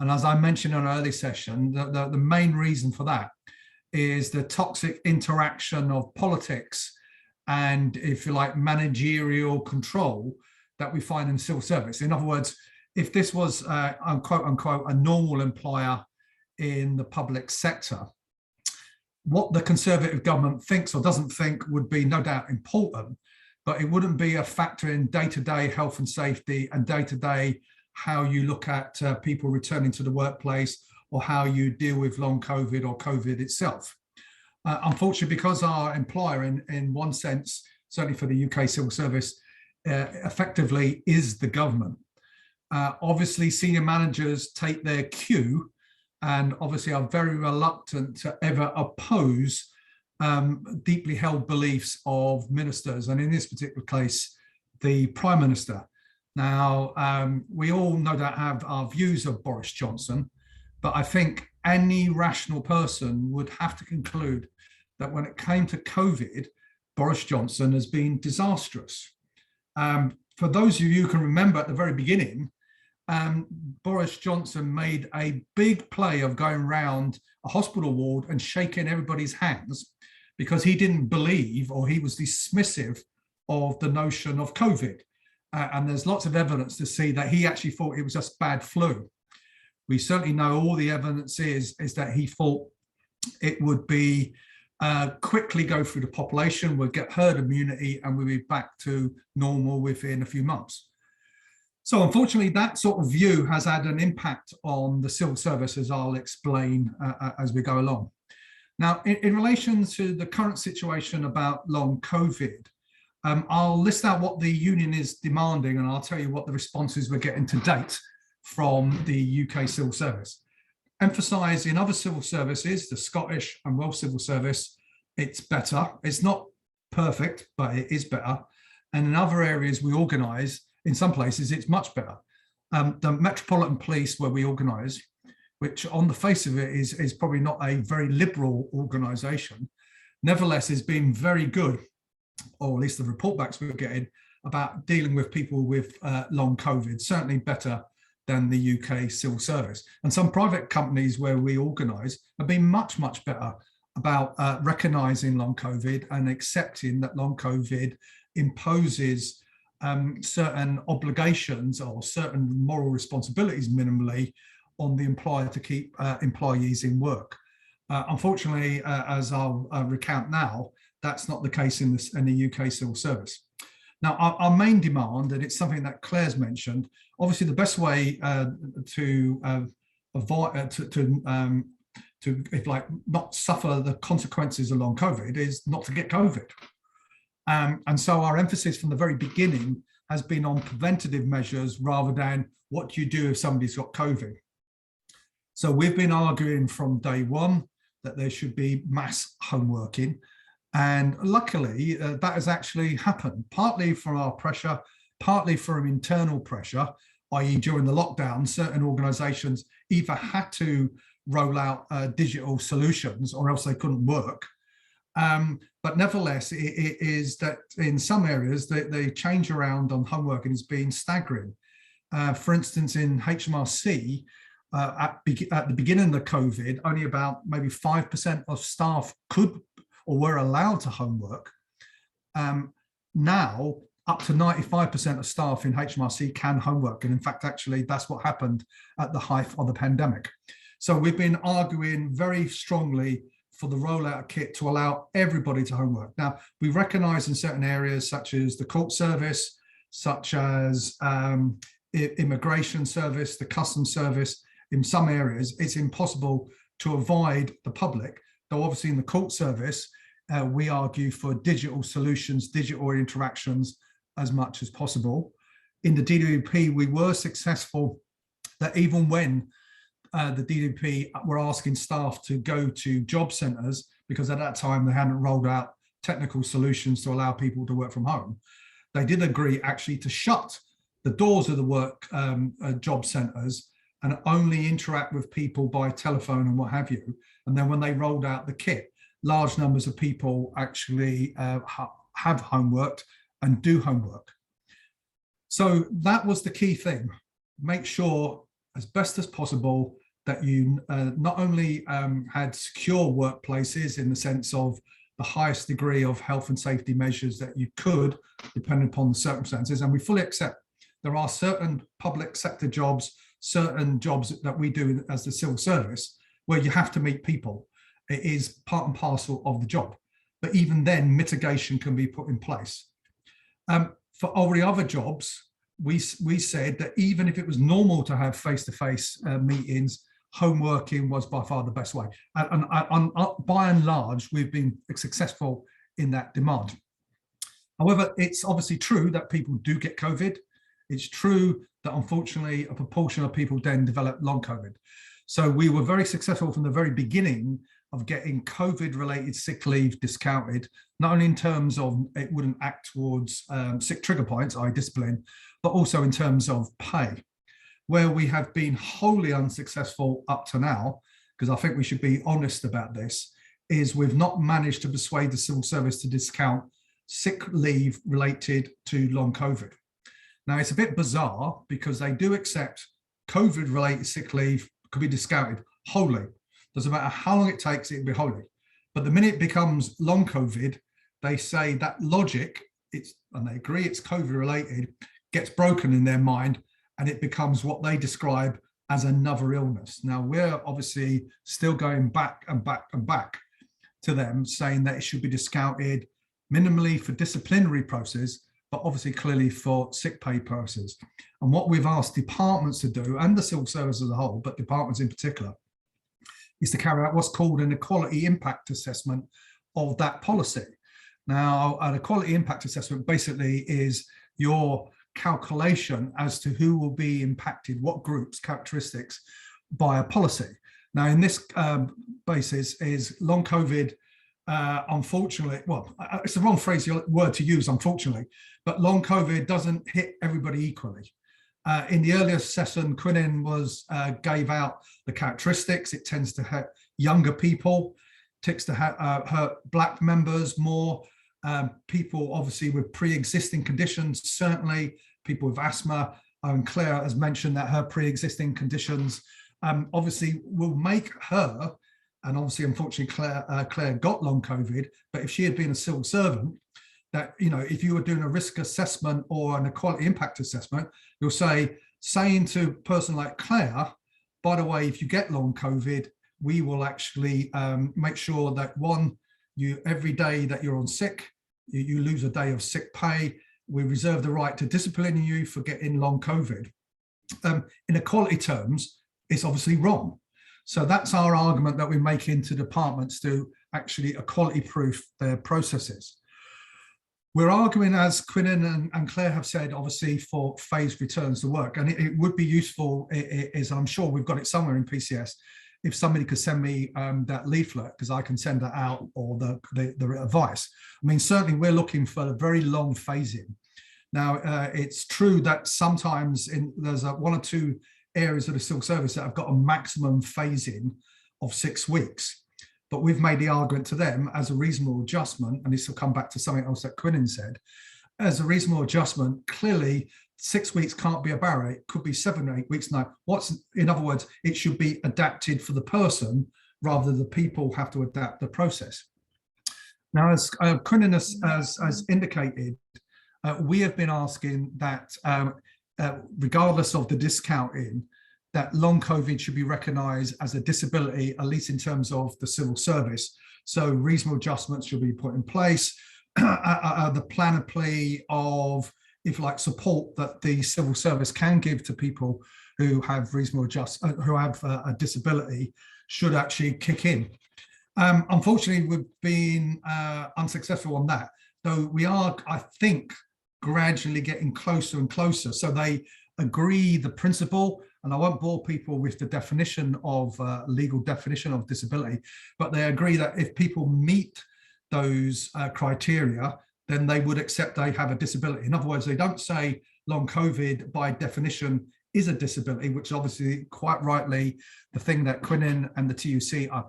And as I mentioned in an early session, the main reason for that is the toxic interaction of politics and, if you like, managerial control that we find in civil service. In other words, if this was quote unquote a normal employer in the public sector, what the Conservative government thinks or doesn't think would be no doubt important, but it wouldn't be a factor in day-to-day health and safety and day-to-day how you look at people returning to the workplace or how you deal with long COVID or COVID itself. Unfortunately, because our employer in one sense, certainly for the UK civil service, effectively is the government. Obviously, senior managers take their cue and obviously are very reluctant to ever oppose deeply held beliefs of ministers, and in this particular case, the Prime Minister. Now, we all no doubt have our views of Boris Johnson, but I think any rational person would have to conclude that when it came to COVID, Boris Johnson has been disastrous. For those of you who can remember at the very beginning, Boris Johnson made a big play of going around a hospital ward and shaking everybody's hands because he didn't believe, or he was dismissive of the notion of COVID. And there's lots of evidence to see that he actually thought it was just bad flu. We certainly know all the evidence is that he thought it would be quickly go through the population, we'll get herd immunity, and we'll be back to normal within a few months. So unfortunately, that sort of view has had an impact on the civil service, as I'll explain as we go along. Now, in relation to the current situation about long COVID, I'll list out what the union is demanding, and I'll tell you what the responses we're getting to date from the UK civil service. Emphasise in other civil services, the Scottish and Welsh civil service, it's better. It's not perfect, but it is better. And in other areas we organise, in some places it's much better. The Metropolitan Police, where we organise, which on the face of it is probably not a very liberal organisation, nevertheless has been very good, or at least the report backs we're getting, about dealing with people with long COVID, certainly better than the UK civil service. And some private companies where we organise have been much, much better about recognising long COVID and accepting that long COVID imposes certain obligations or certain moral responsibilities minimally on the employer to keep employees in work. Unfortunately, as I'll recount now, that's not the case in the UK civil service. Now, our main demand, and it's something that Claire's mentioned, obviously the best way to avoid, to if like not suffer the consequences of long COVID is not to get COVID. And so our emphasis from the very beginning has been on preventative measures rather than what do you do if somebody's got COVID. So we've been arguing from day one that there should be mass home working. And luckily, that has actually happened, partly from our pressure, partly from internal pressure, i.e. during the lockdown, certain organisations either had to roll out digital solutions, or else they couldn't work. But nevertheless, it is that in some areas, the change around on home working has been staggering. For instance, in HMRC, at the beginning of the COVID, only about maybe 5% of staff could or were allowed to homework. Now, up to 95% of staff in HMRC can homework. And in fact, actually, that's what happened at the height of the pandemic. So we've been arguing very strongly for the rollout of kit to allow everybody to homework. Now, we recognise in certain areas, such as the court service, such as immigration service, the customs service, in some areas, it's impossible to avoid the public. Though obviously in the court service, we argue for digital solutions, digital interactions as much as possible. In the DWP, we were successful that even when the DWP were asking staff to go to job centres, because at that time they hadn't rolled out technical solutions to allow people to work from home, they did agree actually to shut the doors of the work job centres and only interact with people by telephone and what have you. And then when they rolled out the kit, large numbers of people actually have homeworked and do homework. So that was the key thing. Make sure as best as possible that you not only had secure workplaces in the sense of the highest degree of health and safety measures that you could, depending upon the circumstances. And we fully accept there are certain public sector jobs, certain jobs that we do as the civil service, where you have to meet people. It is part and parcel of the job. But even then, mitigation can be put in place. For all the other jobs, we said that even if it was normal to have face-to-face meetings, home working was by far the best way. And by and large, we've been successful in that demand. However, it's obviously true that people do get COVID. It's true that unfortunately a proportion of people then develop long COVID. So we were very successful from the very beginning of getting COVID-related sick leave discounted, not only in terms of it wouldn't act towards sick trigger points, i.e. discipline, but also in terms of pay. Where we have been wholly unsuccessful up to now, because I think we should be honest about this, is we've not managed to persuade the civil service to discount sick leave related to long COVID. Now, it's a bit bizarre because they do accept COVID-related sick leave could be discounted wholly. Doesn't matter how long it takes, it'll be wholly. But the minute it becomes long COVID, they say that logic, and they agree it's COVID-related, gets broken in their mind, and it becomes what they describe as another illness. Now, we're obviously still going back and back and back to them, saying that it should be discounted minimally for disciplinary process, but obviously clearly for sick pay purposes. And what we've asked departments to do, and the civil service as a whole, but departments in particular, is to carry out what's called an equality impact assessment of that policy. Now, an equality impact assessment basically is your calculation as to who will be impacted, what groups, characteristics, by a policy. Now, in this basis is long COVID, unfortunately, well, it's the wrong word to use, unfortunately, but long COVID doesn't hit everybody equally. In the earlier session, Quinn gave out the characteristics. It tends to hurt younger people, tends to hurt Black members more, people obviously with pre-existing conditions, certainly people with asthma. And Claire has mentioned that her pre-existing conditions obviously will make her, and obviously unfortunately Claire got long COVID, but if she had been a civil servant, that, you know, if you were doing a risk assessment or an equality impact assessment, you'll saying to a person like Claire, by the way, if you get long COVID, we will actually make sure that every day that you're on sick, you lose a day of sick pay. We reserve the right to discipline you for getting long COVID. In equality terms, it's obviously wrong. So that's our argument that we make into departments to actually equality proof their processes. We're arguing, as Quinn and Claire have said, obviously for phased returns to work. And it would be useful, as I'm sure we've got it somewhere in PCS, if somebody could send me that leaflet, because I can send that out, or the advice. I mean, certainly we're looking for a very long phasing. Now, it's true that sometimes there's one or two areas of the civil service that have got a maximum phasing of 6 weeks. But we've made the argument to them as a reasonable adjustment, and this will come back to something else that Quinn said, as a reasonable adjustment, clearly 6 weeks can't be a barrier. It could be 7 or 8 weeks now. In other words, it should be adapted for the person rather than the people have to adapt the process. Now, as Quinn has indicated, we have been asking that regardless of the discounting, that long COVID should be recognised as a disability, at least in terms of the civil service. So reasonable adjustments should be put in place. The panoply of, if you like, support that the civil service can give to people who have who have a disability should actually kick in. Unfortunately, we've been unsuccessful on that, though we are, I think, gradually getting closer and closer. So they agree the principle, and I won't bore people with the definition of legal definition of disability, but they agree that if people meet those criteria, then they would accept they have a disability. In other words, they don't say long COVID by definition is a disability, which obviously quite rightly the thing that Quinn and the TUC are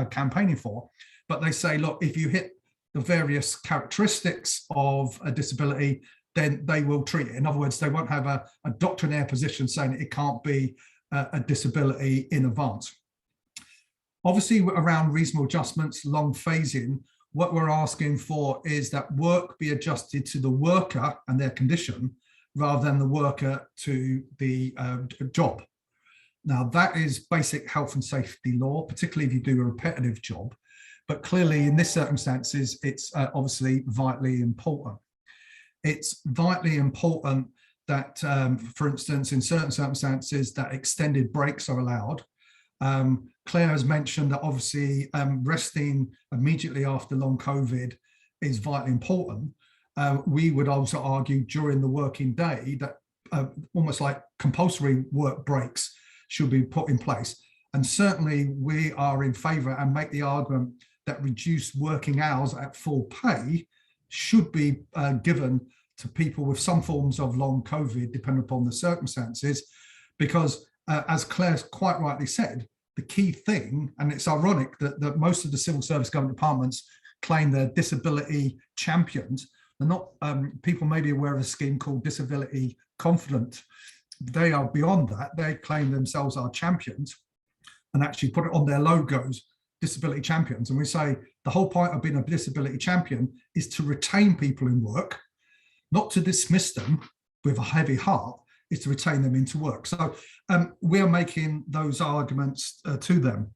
campaigning for, but they say, look, if you hit the various characteristics of a disability, then they will treat it. In other words, they won't have a doctrinaire position saying it can't be a disability in advance. Obviously, around reasonable adjustments, long phasing, what we're asking for is that work be adjusted to the worker and their condition rather than the worker to the job. Now, that is basic health and safety law, particularly if you do a repetitive job. But clearly, in this circumstances, it's obviously vitally important. It's vitally important that, for instance, in certain circumstances, that extended breaks are allowed. Claire has mentioned that obviously resting immediately after long COVID is vitally important. We would also argue during the working day that almost like compulsory work breaks should be put in place. And certainly we are in favour and make the argument that reduced working hours at full pay should be given to people with some forms of long COVID, depending upon the circumstances, because as Claire quite rightly said, the key thing, and it's ironic that most of the civil service government departments claim they're disability champions. They're not, people may be aware of a scheme called Disability Confident. They are beyond that. They claim themselves are champions and actually put it on their logos, disability champions. And we say the whole point of being a disability champion is to retain people in work, not to dismiss them with a heavy heart, is to retain them into work. So we're making those arguments to them.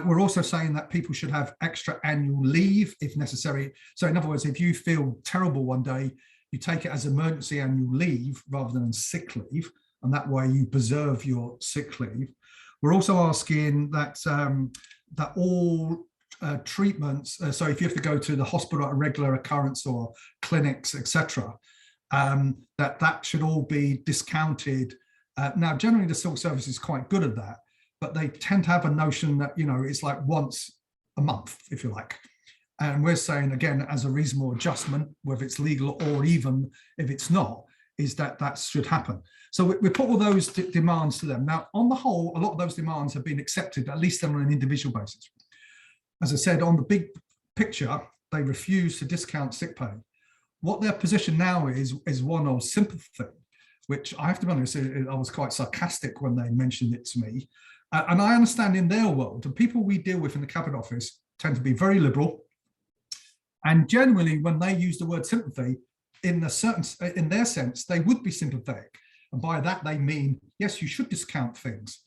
We're also saying that people should have extra annual leave if necessary. So in other words, if you feel terrible one day, you take it as emergency annual leave rather than sick leave, and that way you preserve your sick leave. We're also asking that that all treatments, so if you have to go to the hospital at a regular occurrence or clinics, etc., that should all be discounted. Now, generally the civil service is quite good at that, but they tend to have a notion that, you know, it's like once a month, if you like. And we're saying, again, as a reasonable adjustment, whether it's legal or even if it's not, is that should happen. So we put all those demands to them. Now, on the whole, a lot of those demands have been accepted, at least on an individual basis. As I said, on the big picture, they refuse to discount sick pay. What their position now is one of sympathy, which I have to be honest, I was quite sarcastic when they mentioned it to me. And I understand in their world, the people we deal with in the Cabinet Office tend to be very liberal. And generally, when they use the word sympathy, in their sense, they would be sympathetic. And by that, they mean, yes, you should discount things.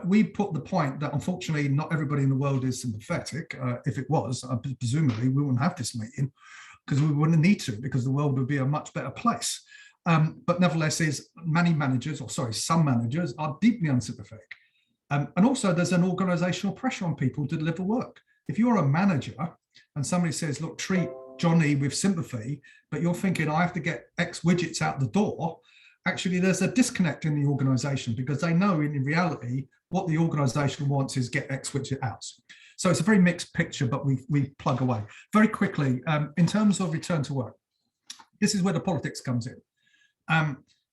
We put the point that unfortunately, not everybody in the world is sympathetic. If it was, presumably, we wouldn't have this meeting because we wouldn't need to, because the world would be a much better place. But nevertheless, some managers are deeply unsympathetic. And also there's an organizational pressure on people to deliver work. If you're a manager and somebody says, look, treat Johnny with sympathy, but you're thinking I have to get X widgets out the door, actually there's a disconnect in the organization because they know in reality what the organization wants is get X widget out. So it's a very mixed picture, but we plug away. Very quickly, in terms of return to work, this is where the politics comes in.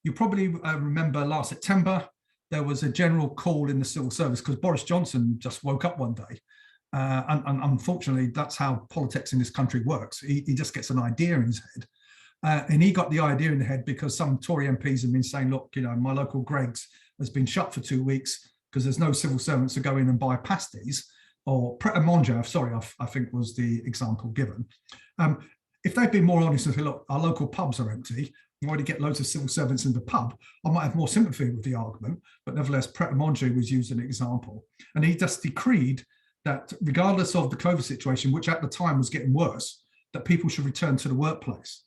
You probably remember last September, there was a general call in the civil service because Boris Johnson just woke up one day. And unfortunately, that's how politics in this country works. He just gets an idea in his head. And he got the idea in the head because some Tory MPs have been saying, look, you know, my local Greggs has been shut for 2 weeks because there's no civil servants to go in and buy pasties, or Pret a Manger, sorry, I think was the example given. If they'd been more honest and say, look, our local pubs are empty, we already get loads of civil servants in the pub, I might have more sympathy with the argument, but nevertheless, Pret a Manger was used as an example. And he just decreed that regardless of the COVID situation, which at the time was getting worse, that people should return to the workplace.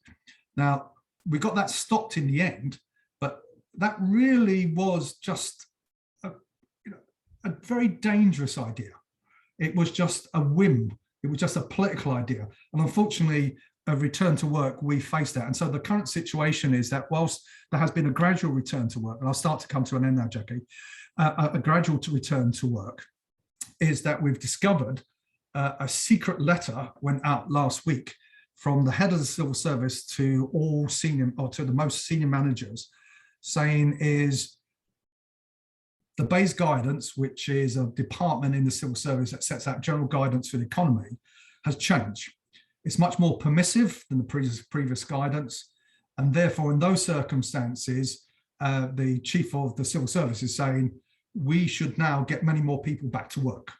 Now, we got that stopped in the end, but that really was just a very dangerous idea. It was just a whim. It was just a political idea. And unfortunately, a return to work, we faced that. And so the current situation is that whilst there has been a gradual return to work, and I'll start to come to an end now, Jackie, a gradual return to work, is that we've discovered a secret letter went out last week from the head of the civil service to all senior, or to the most senior managers, saying is the base guidance, which is a department in the civil service that sets out general guidance for the economy, has changed. It's much more permissive than the previous guidance. And therefore, in those circumstances, the chief of the civil service is saying, we should now get many more people back to work.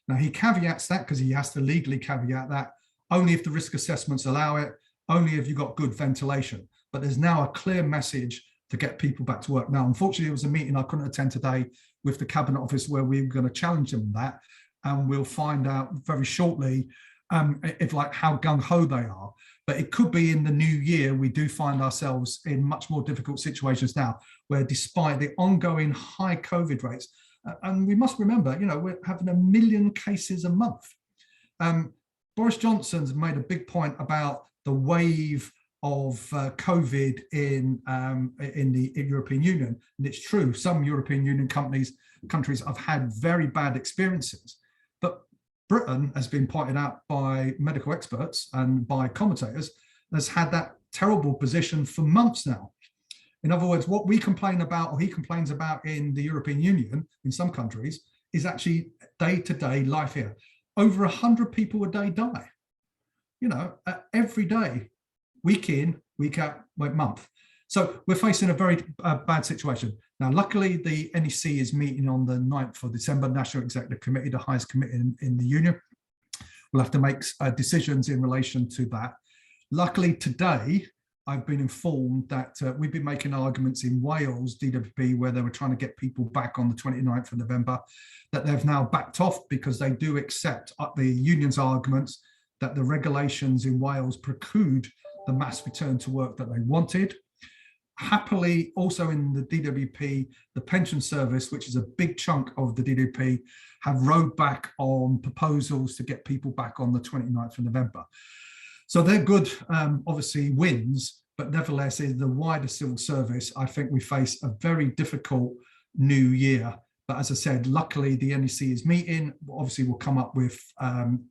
Now, he caveats that because he has to legally caveat that only if the risk assessments allow it, only if you've got good ventilation. But there's now a clear message to get people back to work. Now, unfortunately, it was a meeting I couldn't attend today with the Cabinet Office where we were going to challenge them on that. And we'll find out very shortly if like how gung-ho they are. But it could be in the new year, we do find ourselves in much more difficult situations now, where despite the ongoing high COVID rates, and we must remember, you know, we're having 1 million cases a month. Boris Johnson's made a big point about the wave of COVID in the European Union. And it's true, some European Union countries have had very bad experiences. But Britain, has been pointed out by medical experts and by commentators, has had that terrible position for months now. In other words, what we complain about, or he complains about in the European Union, in some countries, is actually day-to-day life here. Over 100 people a day die, you know, every day, week in, week out, month. So we're facing a very bad situation. Now, luckily, the NEC is meeting on the 9th of December, National Executive Committee, the highest committee in the union. We'll have to make decisions in relation to that. Luckily, today, I've been informed that we've been making arguments in Wales, DWP, where they were trying to get people back on the 29th of November, that they've now backed off because they do accept the union's arguments that the regulations in Wales preclude the mass return to work that they wanted. Happily, also in the DWP, the pension service, which is a big chunk of the DWP, have rowed back on proposals to get people back on the 29th of November. So they're good, obviously, wins, but nevertheless, in the wider civil service, I think we face a very difficult new year. But as I said, luckily, the NEC is meeting. Obviously, we'll come up with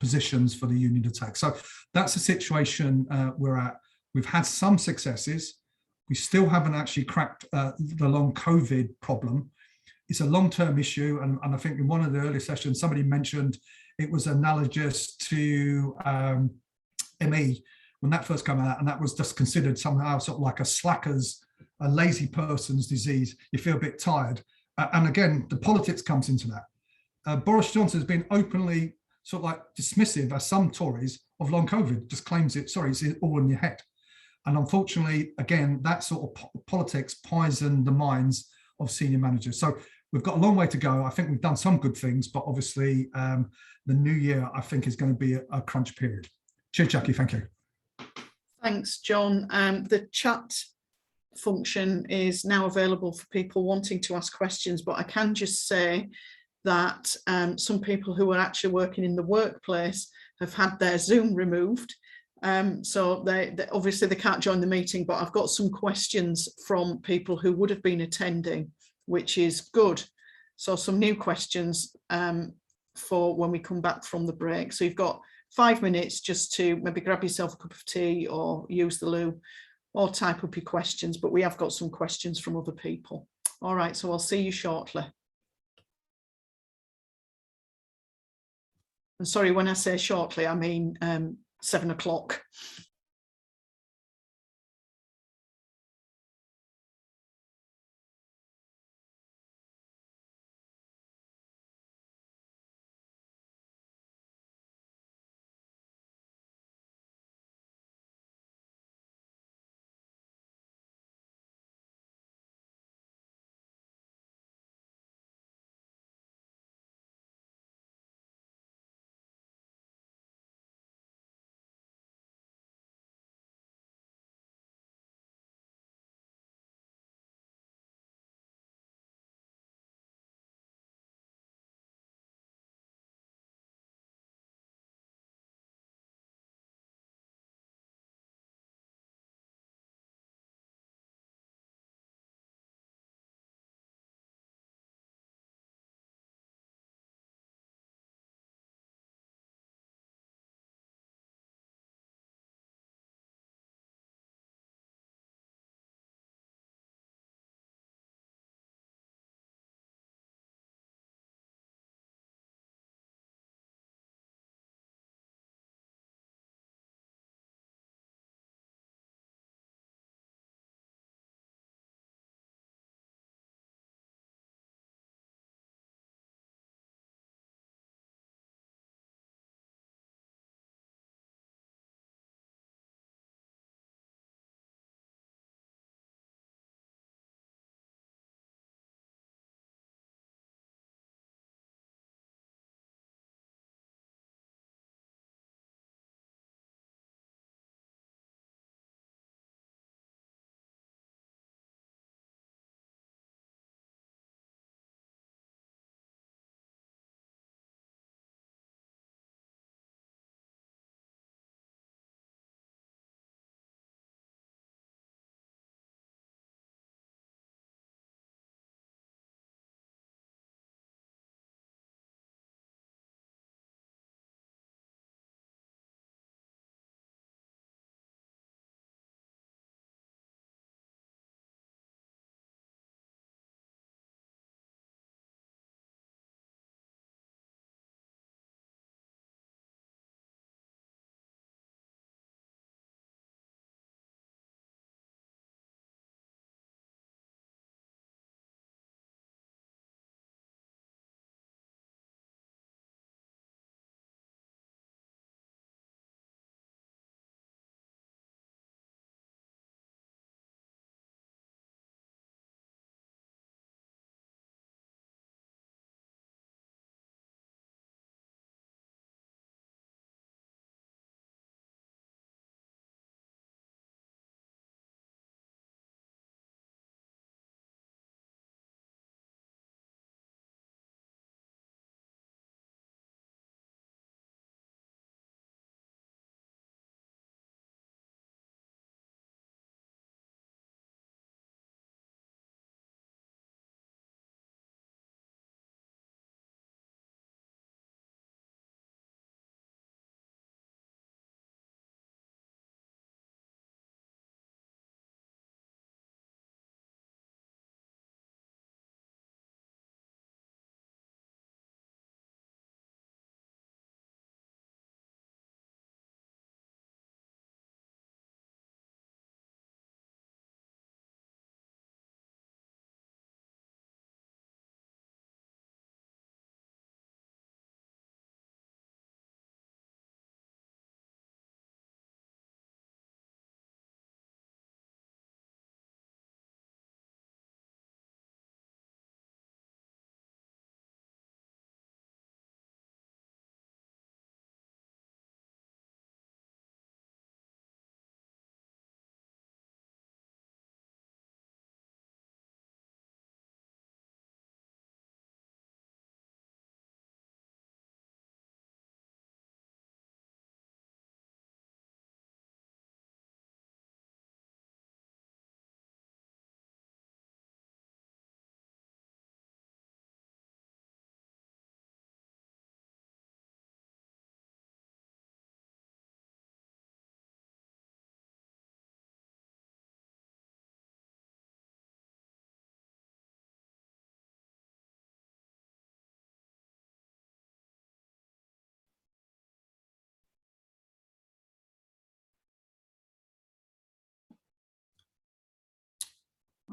positions for the union to take. So that's the situation we're at. We've had some successes. We still haven't actually cracked the long COVID problem. It's a long-term issue. And I think in one of the earlier sessions, somebody mentioned it was analogous to ME when that first came out, and that was just considered somehow sort of like a lazy person's disease. You feel a bit tired. And again, the politics comes into that. Boris Johnson has been openly sort of like dismissive, as some Tories, of long COVID, just claims it's all in your head. And unfortunately, again, that sort of politics poisoned the minds of senior managers. So we've got a long way to go. I think we've done some good things, but obviously the new year, I think, is going to be a crunch period. Cheers, Jackie. Thank you. Thanks, John. The chat function is now available for people wanting to ask questions, but I can just say that some people who are actually working in the workplace have had their Zoom removed. So they obviously they can't join the meeting, but I've got some questions from people who would have been attending, which is good. So some new questions for when we come back from the break. So you've got 5 minutes just to maybe grab yourself a cup of tea or use the loo or type up your questions, but we have got some questions from other people. All right, so I'll see you shortly. And sorry, when I say shortly, I mean 7 o'clock.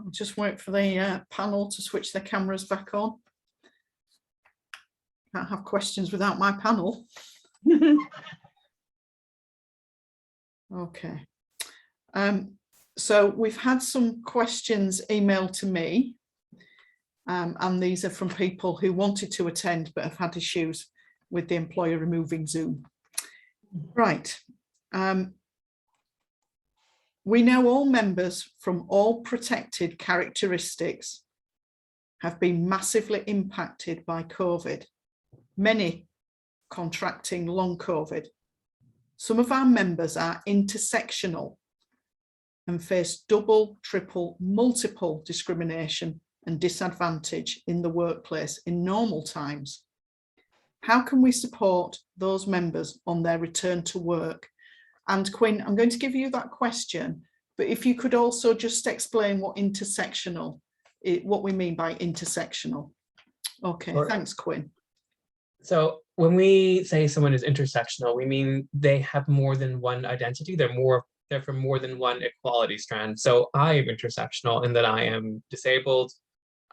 I'll just wait for the panel to switch their cameras back on. Can't have questions without my panel. Okay. So we've had some questions emailed to me, and these are from people who wanted to attend but have had issues with the employer removing Zoom. Right. We know all members from all protected characteristics have been massively impacted by COVID, many contracting long COVID. Some of our members are intersectional and face double, triple, multiple discrimination and disadvantage in the workplace in normal times. How can we support those members on their return to work? And Quinn, I'm going to give you that question, but if you could also just explain what intersectional, what we mean by intersectional. Okay, Sure. Thanks, Quinn. So when we say someone is intersectional, we mean they have more than one identity. They're from more than one equality strand. So I am intersectional in that I am disabled,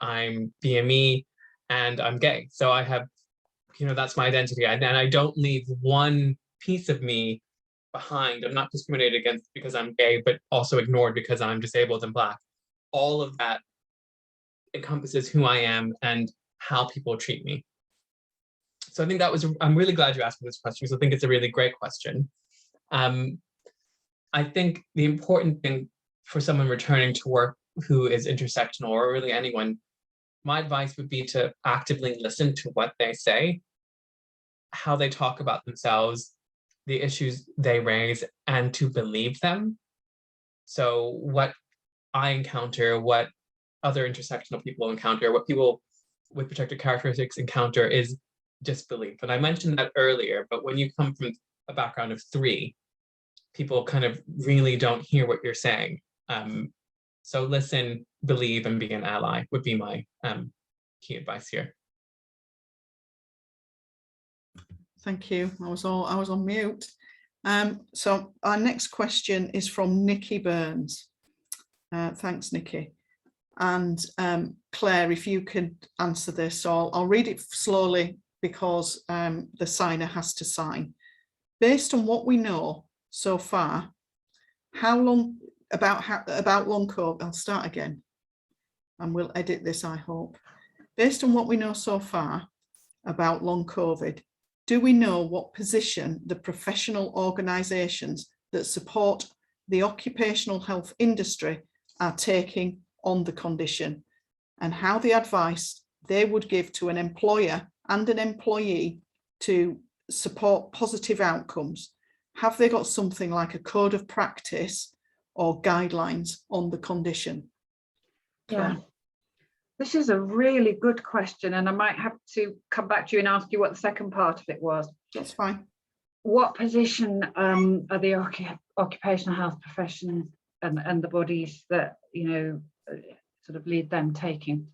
I'm BME, and I'm gay. So I have, that's my identity. And I don't leave one piece of me behind. I'm not discriminated against because I'm gay, but also ignored because I'm disabled and Black. All of that encompasses who I am and how people treat me. So I think I'm really glad you asked me this question because I think it's a really great question. I think the important thing for someone returning to work who is intersectional, or really anyone, my advice would be to actively listen to what they say, how they talk about themselves, the issues they raise, and to believe them. So what I encounter, what other intersectional people encounter, what people with protected characteristics encounter is disbelief. And I mentioned that earlier, but when you come from a background of 3, people kind of really don't hear what you're saying. So listen, believe, and be an ally would be my key advice here. Thank you. I was on mute. So our next question is from Nikki Burns. Thanks, Nikki. And Claire, if you could answer this, so I'll read it slowly because the signer has to sign. Based on what we know so far, how long about long COVID? I'll start again, and we'll edit this, I hope. Based on what we know so far about long COVID, do we know what position the professional organisations that support the occupational health industry are taking on the condition, and how the advice they would give to an employer and an employee to support positive outcomes? Have they got something like a code of practice or guidelines on the condition? Yeah, this is a really good question, and I might have to come back to you and ask you what the second part of it was. That's fine. What position are the occupational health professions and the bodies that sort of lead them taking?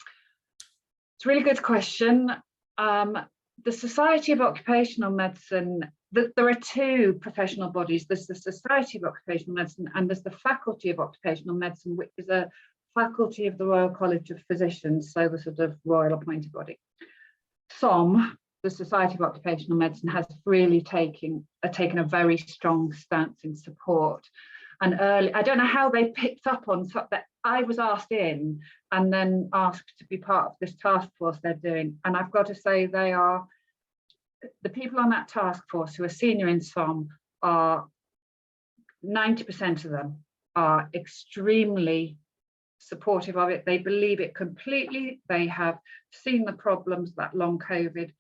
It's a really good question. The Society of Occupational Medicine, there are 2 professional bodies. There's the Society of Occupational Medicine and there's the Faculty of Occupational Medicine, which is a faculty of the Royal College of Physicians, so the sort of royal appointed body. SOM, the Society of Occupational Medicine, has really taken a very strong stance in support. And early, I don't know how they picked up on something that I was asked in and then asked to be part of this task force they're doing. And I've got to say, the people on that task force who are senior in SOM are 90% of them are extremely supportive of it. They believe it completely. They have seen the problems that long COVID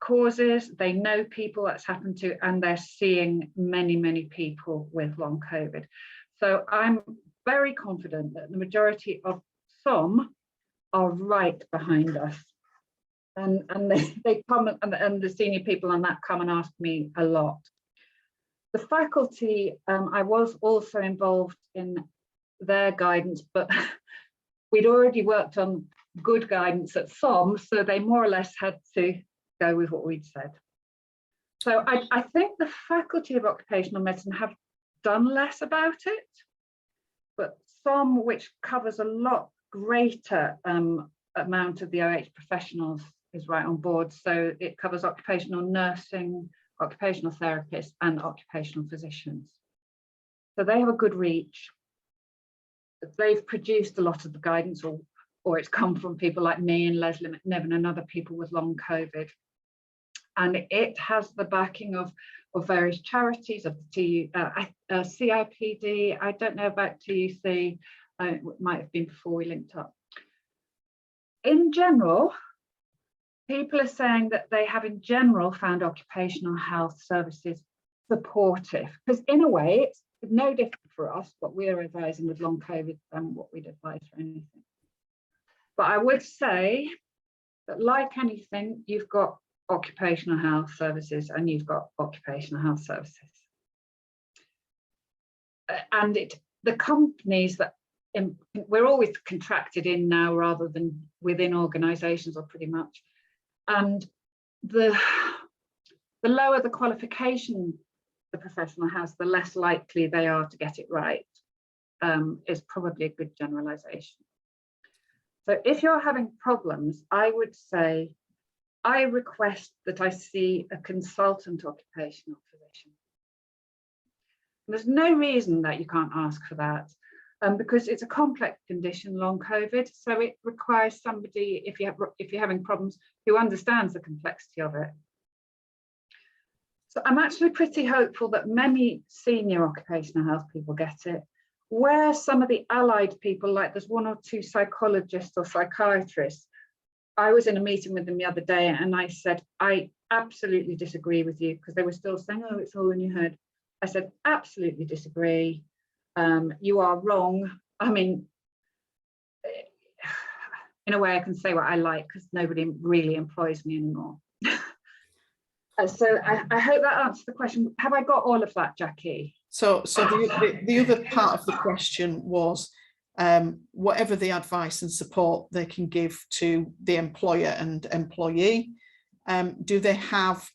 causes. They know people that's happened to, and they're seeing many, many people with long COVID. So I'm very confident that the majority of SOM are right behind us. And they come, and the senior people on that come and ask me a lot. The faculty, I was also involved in their guidance, but we'd already worked on good guidance at SOM, so they more or less had to go with what we'd said. So I think the Faculty of Occupational Medicine have done less about it, but SOM, which covers a lot greater amount of the OH professionals, is right on board. So it covers occupational nursing, occupational therapists, and occupational physicians. So they have a good reach. They've produced a lot of the guidance, or it's come from people like me and Leslie McNevin and other people with long COVID. And it has the backing of various charities, of the CIPD. I don't know about TUC. It might have been before we linked up. In general, people are saying that they have in general found occupational health services supportive, because in a way it's no different for us what we're advising with long COVID than what we'd advise for anything. But I would say that, like anything, you've got occupational health services and you've got occupational health services. And the companies that we're always contracted in now rather than within organisations, or pretty much. And the lower the qualification the professional has, the less likely they are to get it right, is probably a good generalisation. So if you're having problems, I would say, I request that I see a consultant occupational physician. And there's no reason that you can't ask for that, because it's a complex condition, long COVID. So it requires somebody, if you're having problems, who understands the complexity of it. So I'm actually pretty hopeful that many senior occupational health people get it. Where some of the allied people, like there's one or two psychologists or psychiatrists, I was in a meeting with them the other day and I said, I absolutely disagree with you, because they were still saying, oh, it's all in your head. I said, absolutely disagree. You are wrong. I mean, in a way I can say what I like, because nobody really employs me anymore. So I hope that answers the question. Have I got all of that, Jackie? So the other part of the question was, whatever the advice and support they can give to the employer and employee, do they have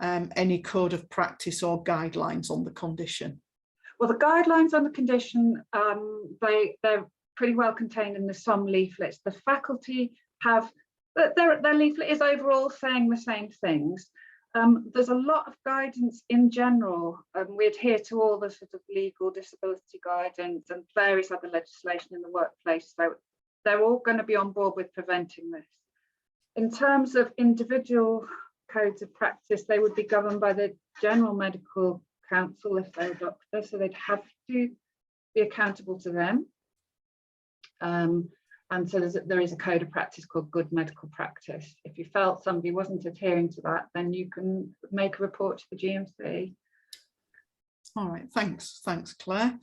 any code of practice or guidelines on the condition? Well, the guidelines on the condition, they're pretty well contained in the SOM leaflets. The faculty have, their leaflet is overall saying the same things. There's a lot of guidance in general. We adhere to all the sort of legal disability guidance and various other legislation in the workplace. So they're all going to be on board with preventing this. In terms of individual codes of practice, they would be governed by the General Medical Council if they're a doctor, so they'd have to be accountable to them. And so there is a code of practice called Good Medical Practice. If you felt somebody wasn't adhering to that, then you can make a report to the GMC. All right, thanks, Claire.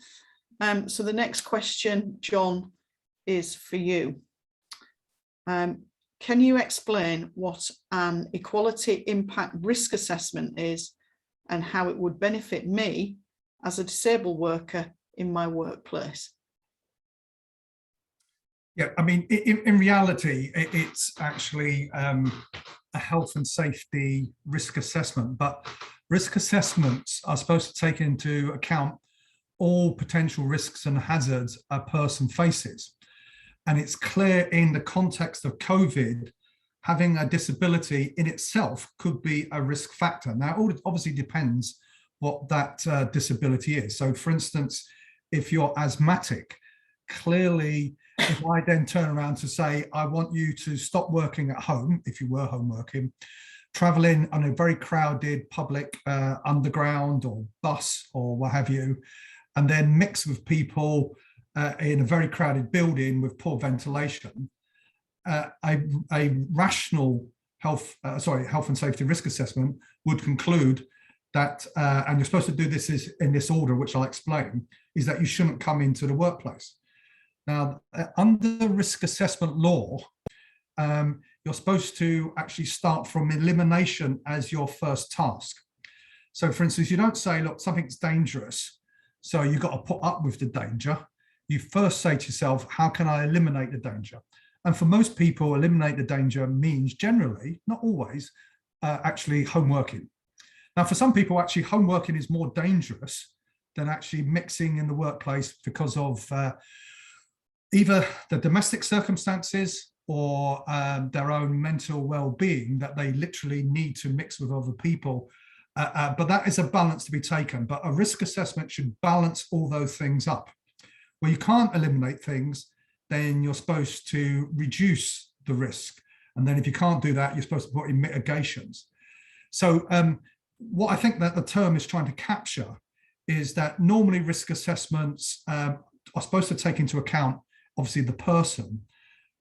So the next question, John, is for you. Can you explain what an equality impact risk assessment is and how it would benefit me as a disabled worker in my workplace? Yeah, I mean, in reality, it's actually a health and safety risk assessment, but risk assessments are supposed to take into account all potential risks and hazards a person faces. And it's clear in the context of COVID, having a disability in itself could be a risk factor. Now, it obviously depends what that disability is. So for instance, if you're asthmatic, clearly, if I then turn around to say, I want you to stop working at home, if you were home working, traveling on a very crowded public underground or bus or what have you, and then mix with people in a very crowded building with poor ventilation, a rational health and safety risk assessment would conclude that, and you're supposed to do this in this order, which I'll explain, is that you shouldn't come into the workplace. Now, under risk assessment law, you're supposed to actually start from elimination as your first task. So for instance, you don't say, look, something's dangerous, so you've got to put up with the danger. You first say to yourself, how can I eliminate the danger? And for most people, eliminate the danger means generally, not always, actually home working. Now, for some people, actually home working is more dangerous than actually mixing in the workplace because of either the domestic circumstances or their own mental well-being that they literally need to mix with other people. But that is a balance to be taken. But a risk assessment should balance all those things up. Where you can't eliminate things, then you're supposed to reduce the risk. And then if you can't do that, you're supposed to put in mitigations. So what I think that the term is trying to capture is that normally risk assessments are supposed to take into account, obviously, the person,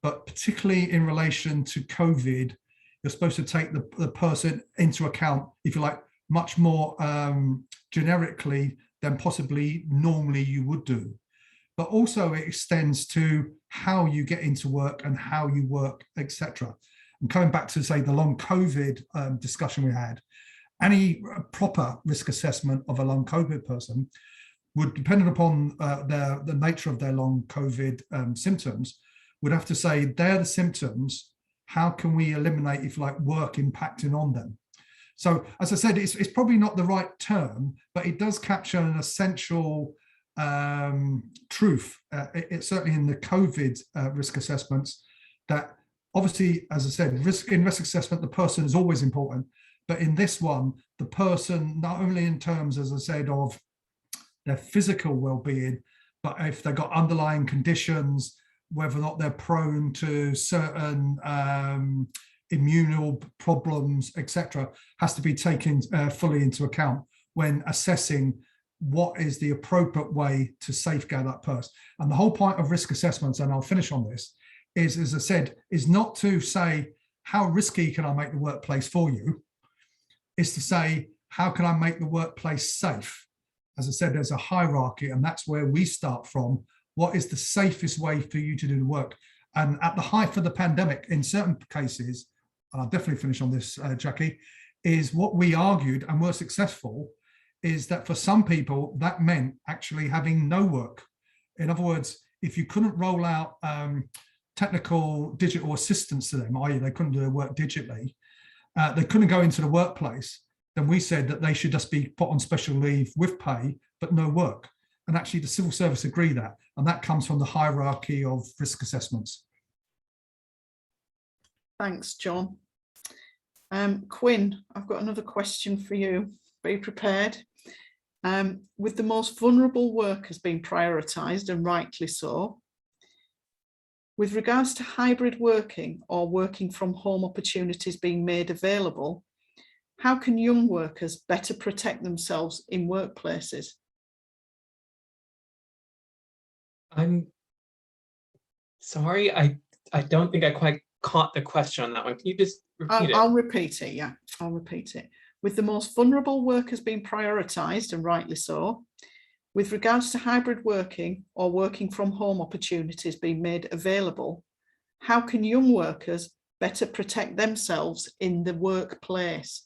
but particularly in relation to COVID, you're supposed to take the person into account, if you like, much more generically than possibly normally you would do. But also it extends to how you get into work and how you work, etc. And coming back to, say, the long COVID discussion we had, any proper risk assessment of a long COVID person would, depending upon the nature of their long COVID symptoms, would have to say, they're the symptoms, how can we eliminate, if you like, work impacting on them? So, as I said, it's probably not the right term, but it does capture an essential truth. It's certainly in the COVID risk assessments that obviously, as I said, risk assessment, the person is always important. But in this one, the person, not only in terms, as I said, of their physical well-being, but if they've got underlying conditions, whether or not they're prone to certain immunal problems, etc., has to be taken fully into account when assessing what is the appropriate way to safeguard that person. And the whole point of risk assessments, and I'll finish on this, is, as I said, is not to say, how risky can I make the workplace for you? Is to say, how can I make the workplace safe? As I said, there's a hierarchy, and that's where we start from. What is the safest way for you to do the work? And at the height of the pandemic, in certain cases, and I'll definitely finish on this, Jackie, is what we argued and were successful is that for some people, that meant actually having no work. In other words, if you couldn't roll out technical digital assistance to them, i.e. they couldn't do their work digitally, they couldn't go into the workplace, then we said that they should just be put on special leave with pay, but no work. And actually the civil service agree that, and that comes from the hierarchy of risk assessments. Thanks, John. Quinn, I've got another question for you. Be prepared. With the most vulnerable workers being prioritised, and rightly so, with regards to hybrid working or working from home opportunities being made available, how can young workers better protect themselves in workplaces? I'm sorry, I don't think I quite caught the question on that one. Can you just repeat it? I'll repeat it, yeah, I'll repeat it. With the most vulnerable workers being prioritised, and rightly so, with regards to hybrid working or working from home opportunities being made available, how can young workers better protect themselves in the workplace?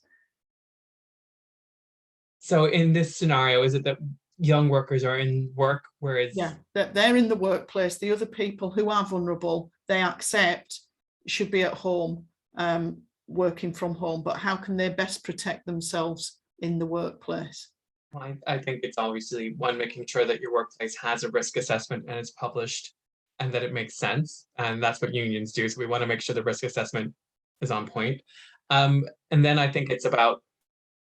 So in this scenario, is it that young workers are in work, whereas... Yeah, that they're in the workplace, the other people who are vulnerable, they accept should be at home, working from home, but how can they best protect themselves in the workplace? I think it's obviously one, making sure that your workplace has a risk assessment and it's published and that it makes sense. And that's what unions do. So we want to make sure the risk assessment is on point. And then I think it's about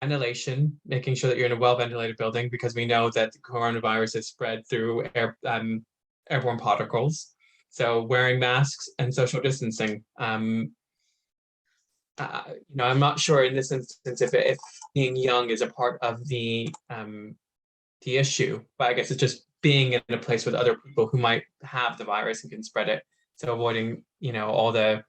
ventilation, making sure that you're in a well-ventilated building, because we know that the coronavirus is spread through airborne particles. So wearing masks and social distancing. I'm not sure in this instance if being young is a part of the issue, but I guess it's just being in a place with other people who might have the virus and can spread it. So avoiding, all the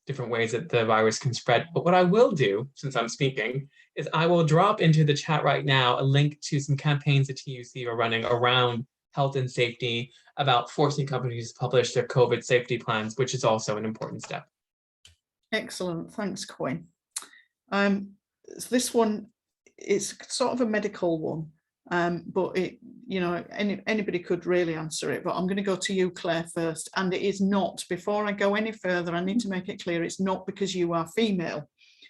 different ways that the virus can spread. But what I will do, since I'm speaking, is I will drop into the chat right now a link to some campaigns that TUC are running around health and safety, about forcing companies to publish their COVID safety plans, which is also an important step. Excellent, thanks, Quinn. So this one is sort of a medical one, but anybody could really answer it. But I'm going to go to you, Claire, first. And it is not, before I go any further, I need to make it clear, it's not because you are female.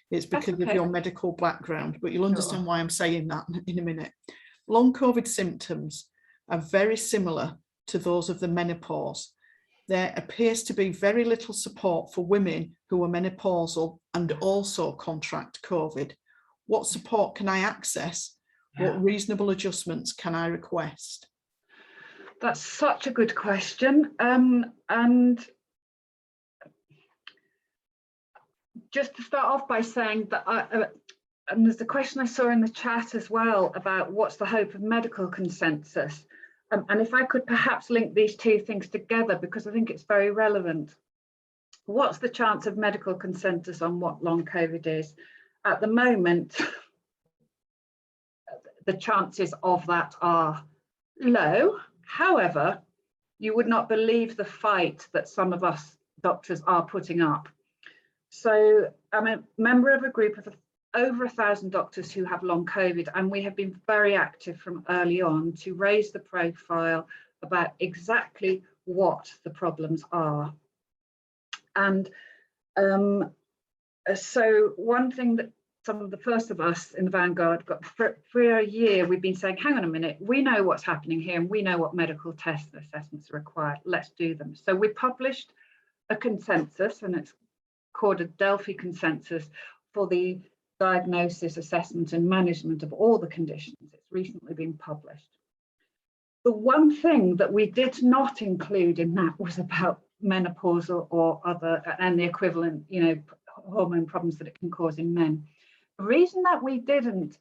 It's because of your medical background, but you'll understand why I'm saying that in a minute. Long COVID symptoms are very similar to those of the menopause. There appears to be very little support for women who are menopausal and also contract COVID. What support can I access? What reasonable adjustments can I request? That's such a good question. And just to start off by saying that and there's a question I saw in the chat as well about what's the hope of medical consensus. And if I could perhaps link these two things together, because I think it's very relevant. What's the chance of medical consensus on what long COVID is? At the moment, the chances of that are low. However, you would not believe the fight that some of us doctors are putting up. So I'm a member of a group of over 1,000 doctors who have long COVID, and we have been very active from early on to raise the profile about exactly what the problems are. And so one thing that some of the first of us in the Vanguard got for a year, we've been saying, hang on a minute, we know what's happening here and we know what medical tests and assessments are required, let's do them. So we published a consensus, and it's called a Delphi Consensus for the diagnosis, assessment and management of all the conditions. It's recently been published. The one thing that we did not include in that was about menopausal or other, and the equivalent, hormone problems that it can cause in men. The reason that we didn't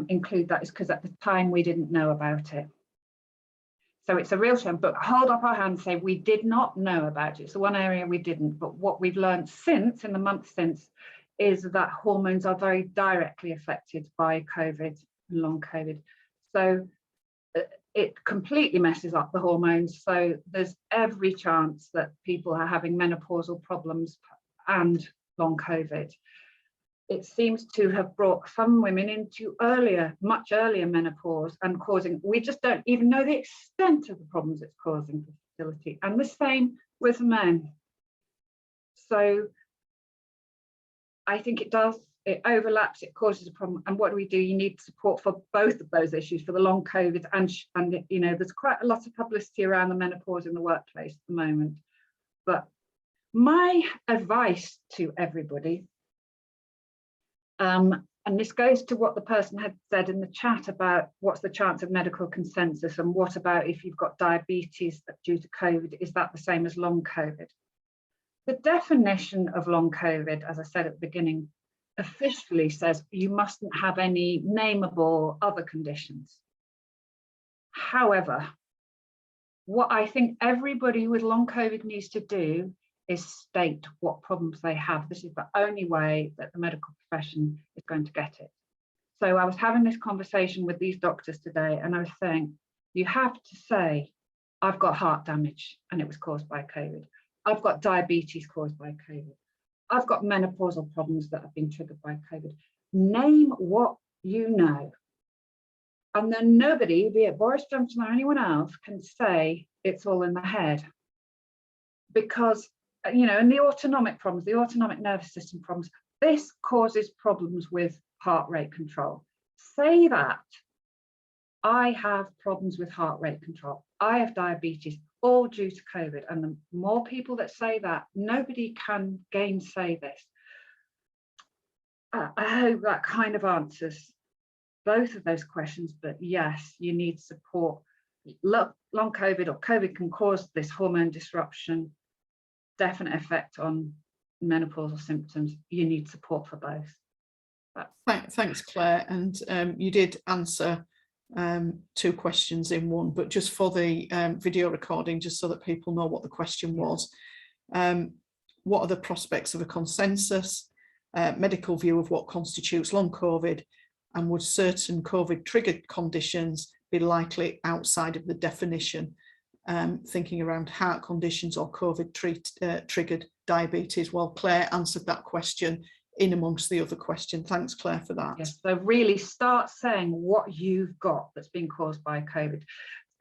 include that is because at the time we didn't know about it. So it's a real shame, but hold up our hands, say we did not know about it. It's the one area we didn't, but what we've learned since, in the months since, is that hormones are very directly affected by COVID and long COVID. So it completely messes up the hormones. So there's every chance that people are having menopausal problems and long COVID. It seems to have brought some women into much earlier menopause and causing, we just don't even know the extent of the problems it's causing for fertility. And the same with men. So I think it overlaps, it causes a problem. And what do? You need support for both of those issues, for the long COVID and there's quite a lot of publicity around the menopause in the workplace at the moment. But my advice to everybody, and this goes to what the person had said in the chat about what's the chance of medical consensus and what about if you've got diabetes due to COVID, is that the same as long COVID? The definition of long COVID, as I said at the beginning, officially says you mustn't have any nameable other conditions. However, what I think everybody with long COVID needs to do is state what problems they have. This is the only way that the medical profession is going to get it. So I was having this conversation with these doctors today, and I was saying, you have to say, I've got heart damage and it was caused by COVID. I've got diabetes caused by COVID. I've got menopausal problems that have been triggered by COVID. Name what you know. And then nobody, be it Boris Johnson or anyone else, can say it's all in the head. Because, and the autonomic problems, the autonomic nervous system problems, this causes problems with heart rate control. Say that. I have problems with heart rate control. I have diabetes, all due to COVID. And the more people that say that, nobody can gainsay this. I hope that kind of answers both of those questions, but yes, you need support. Look, long COVID or COVID can cause this hormone disruption, definite effect on menopausal symptoms. You need support for both. Thanks, Claire. And you did answer two questions in one, but just for the video recording, just so that people know what the question was. What are the prospects of a consensus, medical view of what constitutes long COVID, and would certain COVID triggered conditions be likely outside of the definition? Thinking around heart conditions or COVID triggered diabetes. Well, Claire answered that question in amongst the other question. Thanks, Claire, for that. Yes, so really start saying what you've got that's been caused by COVID.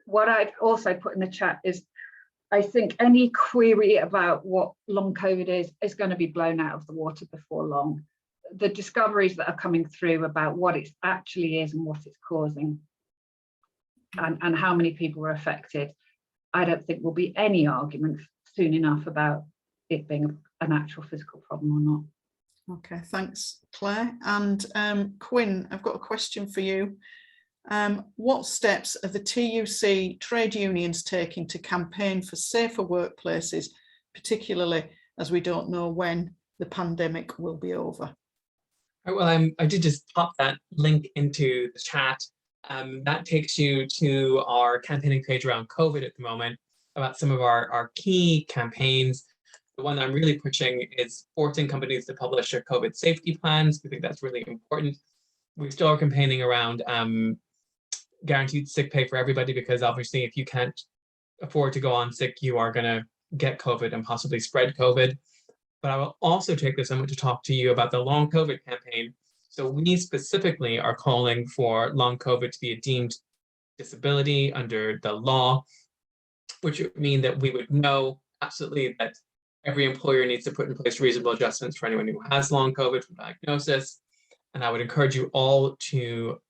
What I'd also put in the chat is, I think any query about what long COVID is going to be blown out of the water before long. The discoveries that are coming through about what it actually is and what it's causing and how many people are affected, I don't think will be any argument soon enough about it being an actual physical problem or not. Okay, thanks, Claire. And Quinn, I've got a question for you. What steps are the TUC trade unions taking to campaign for safer workplaces, particularly as we don't know when the pandemic will be over? Well, I did just pop that link into the chat. That takes you to our campaigning page around COVID at the moment, about some of our key campaigns. The one I'm really pushing is forcing companies to publish their COVID safety plans. We think that's really important. We still are campaigning around guaranteed sick pay for everybody, because obviously if you can't afford to go on sick, you are going to get COVID and possibly spread COVID. But I will also take this moment to talk to you about the long COVID campaign. So we specifically are calling for long COVID to be a deemed disability under the law, which would mean that we would know absolutely that every employer needs to put in place reasonable adjustments for anyone who has long COVID from diagnosis. And I would encourage you all to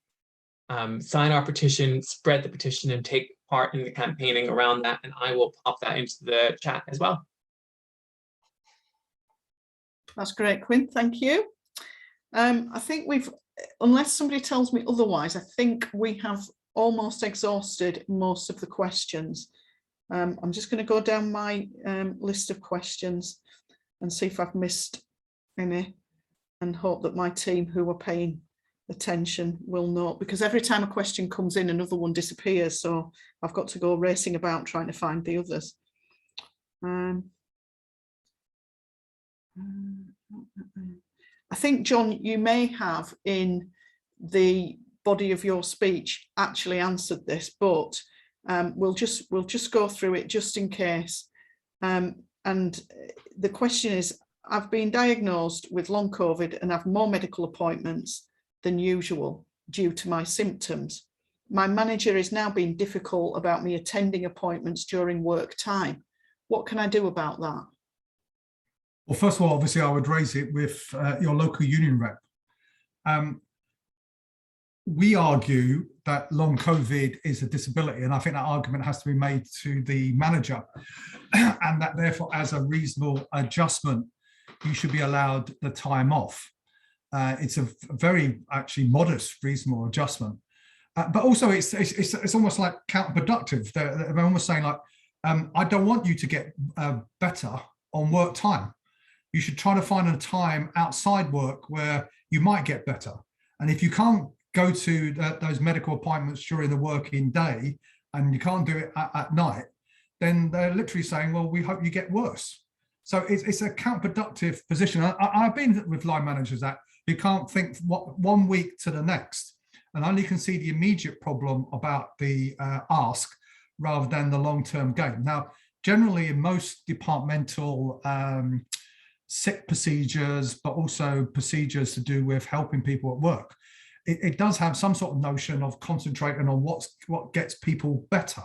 sign our petition, spread the petition, and take part in the campaigning around that. And I will pop that into the chat as well. That's great, Quinn. Thank you. I think we've, unless somebody tells me otherwise, I think we have almost exhausted most of the questions. I'm just going to go down my list of questions and see if I've missed any, and hope that my team who are paying attention will note, because every time a question comes in, another one disappears. So I've got to go racing about trying to find the others. I think, John, you may have in the body of your speech actually answered this, but we'll just go through it just in case. And the question is, I've been diagnosed with long COVID and have more medical appointments than usual due to my symptoms. My manager is now being difficult about me attending appointments during work time. What can I do about that? Well, first of all, obviously, I would raise it with your local union rep. We argue that long COVID is a disability, and I think that argument has to be made to the manager, and that therefore, as a reasonable adjustment, you should be allowed the time off. It's a very actually modest, reasonable adjustment, but also it's almost like counterproductive. They're almost saying like, I don't want you to get better on work time. You should try to find a time outside work where you might get better. And if you can't go to those medical appointments during the working day and you can't do it at night, then they're literally saying, well, we hope you get worse. So it's a counterproductive position. I've been with line managers that you can't think one week to the next and only can see the immediate problem about the ask rather than the long-term gain. Now, generally in most departmental sick procedures, but also procedures to do with helping people at work, it does have some sort of notion of concentrating on what gets people better.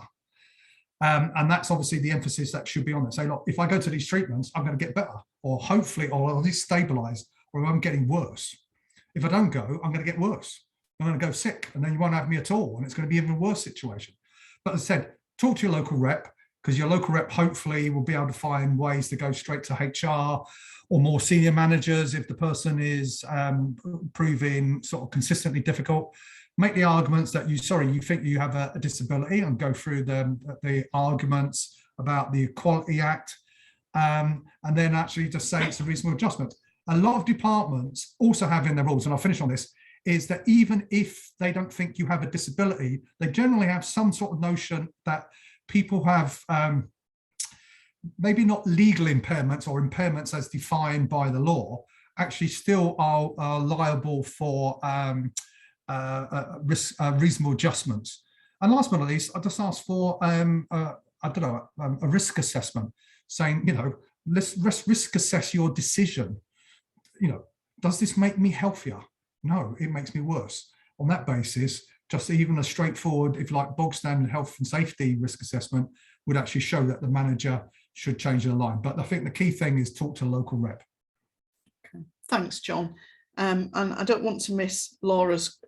And that's obviously the emphasis that should be on it. Say, look, if I go to these treatments, I'm going to get better, or hopefully, or at least stabilize, or I'm getting worse. If I don't go, I'm going to get worse. I'm going to go sick, and then you won't have me at all, and it's going to be an even worse situation. But as I said, talk to your local rep, because your local rep hopefully will be able to find ways to go straight to HR or more senior managers if the person is proving sort of consistently difficult. Make the arguments that you think you have a disability, and go through the arguments about the Equality Act, and then actually just say it's a reasonable adjustment. A lot of departments also have in their rules, and I'll finish on this, is that even if they don't think you have a disability, they generally have some sort of notion that people have maybe not legal impairments or impairments as defined by the law, actually still are liable for reasonable adjustments. And last but not least, I just asked for a risk assessment, saying, let's risk assess your decision. Does this make me healthier? No, it makes me worse. On that basis, just even a straightforward, if like bog standard health and safety risk assessment would actually show that the manager should change the line. But I think the key thing is talk to local rep. Okay. Thanks, John. And I don't want to miss Laura's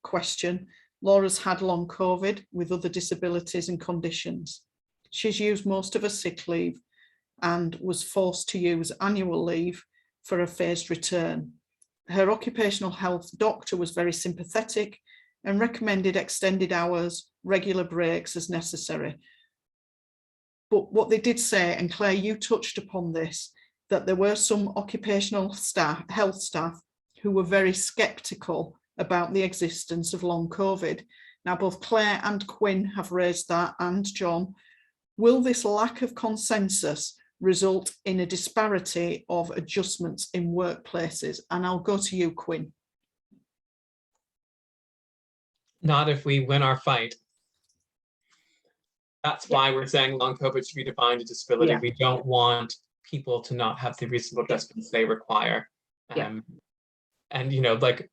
question. Laura's had long COVID with other disabilities and conditions. She's used most of her sick leave. and was forced to use annual leave for a phased return. Her occupational health doctor was very sympathetic and recommended extended hours, regular breaks as necessary. But what they did say, and Claire, you touched upon this, that there were some occupational staff, health staff, who were very sceptical about the existence of long COVID. Now, both Claire and Quinn have raised that, and John. Will this lack of consensus result in a disparity of adjustments in workplaces? And I'll go to you, Quinn. Not if we win our fight. That's why we're saying long COVID should be defined as disability. Yeah. We don't want people to not have the reasonable adjustments they require. And, you know, like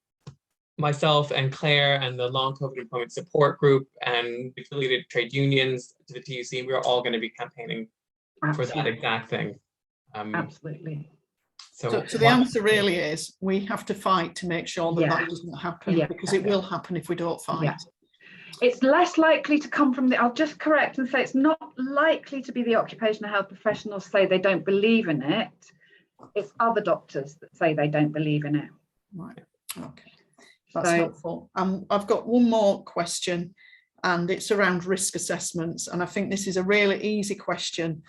myself and Claire and the long COVID employment support group and affiliated trade unions to the TUC, we're all going to be campaigning for that exact thing. Absolutely. So the answer really is we have to fight to make sure that that doesn't happen, because it will happen if we don't fight. Yeah. It's less likely to come from I'll just correct and say it's not likely to be the occupational health professionals say they don't believe in it. It's other doctors that say they don't believe in it. Right, okay, that's helpful. I've got one more question, and it's around risk assessments. And I think this is a really easy question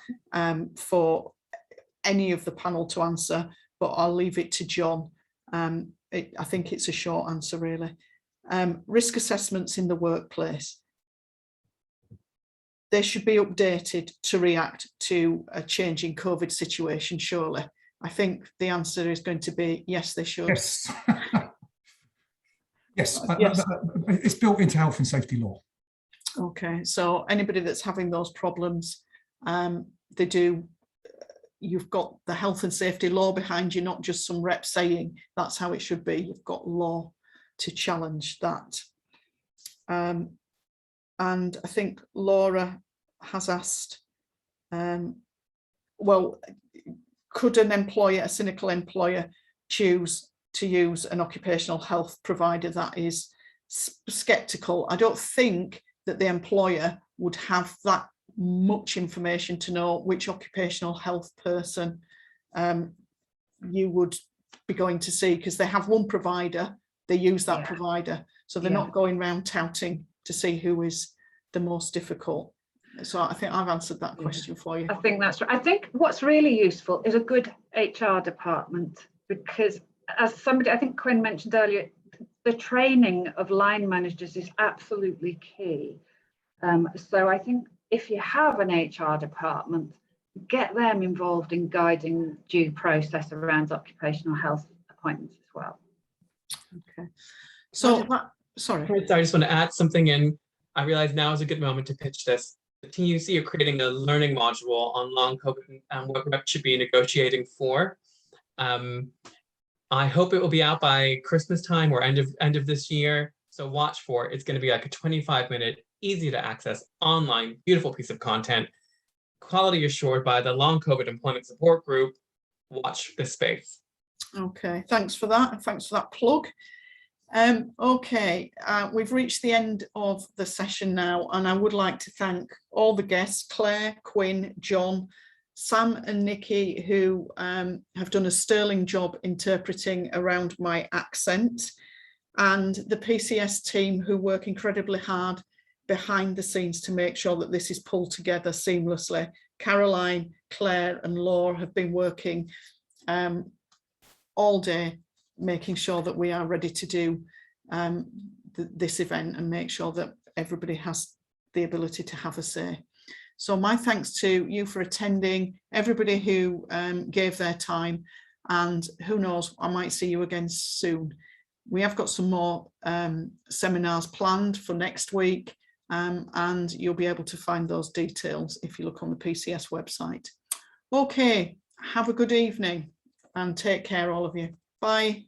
for any of the panel to answer, but I'll leave it to John. I think it's a short answer, really. Risk assessments in the workplace. They should be updated to react to a changing COVID situation, surely. I think the answer is going to be yes, they should. Yes. Yes, it's built into health and safety law. Okay, so anybody that's having those problems, you've got the health and safety law behind you, not just some rep saying that's how it should be. You've got law to challenge that. And I think Laura has asked, well, could an employer, a cynical employer, choose to use an occupational health provider that is sceptical? I don't think that the employer would have that much information to know which occupational health person you would be going to see, because they have one provider, they use that provider, so they're not going around touting to see who is the most difficult. So I think I've answered that question for you. I think that's right. I think what's really useful is a good HR department, because as somebody, I think Quinn mentioned earlier, the training of line managers is absolutely key. So I think if you have an HR department, get them involved in guiding due process around occupational health appointments as well. Okay. So, sorry. I just want to add something in. I realize now is a good moment to pitch this. The TUC are creating a learning module on long COVID and what rep should be negotiating for. I hope it will be out by Christmas time or end of this year. So watch for it. It's going to be like a 25-minute, easy to access, online, beautiful piece of content. Quality assured by the long COVID employment support group. Watch this space. Okay, thanks for that. And thanks for that plug. Okay, we've reached the end of the session now, and I would like to thank all the guests, Claire, Quinn, John, Sam and Nikki, who have done a sterling job interpreting around my accent, and the PCS team who work incredibly hard behind the scenes to make sure that this is pulled together seamlessly. Caroline, Claire and Laura have been working all day, making sure that we are ready to do this event and make sure that everybody has the ability to have a say. So my thanks to you for attending, everybody who gave their time, and who knows, I might see you again soon. We have got some more seminars planned for next week, and you'll be able to find those details if you look on the PCS website. Okay, have a good evening and take care, all of you. Bye.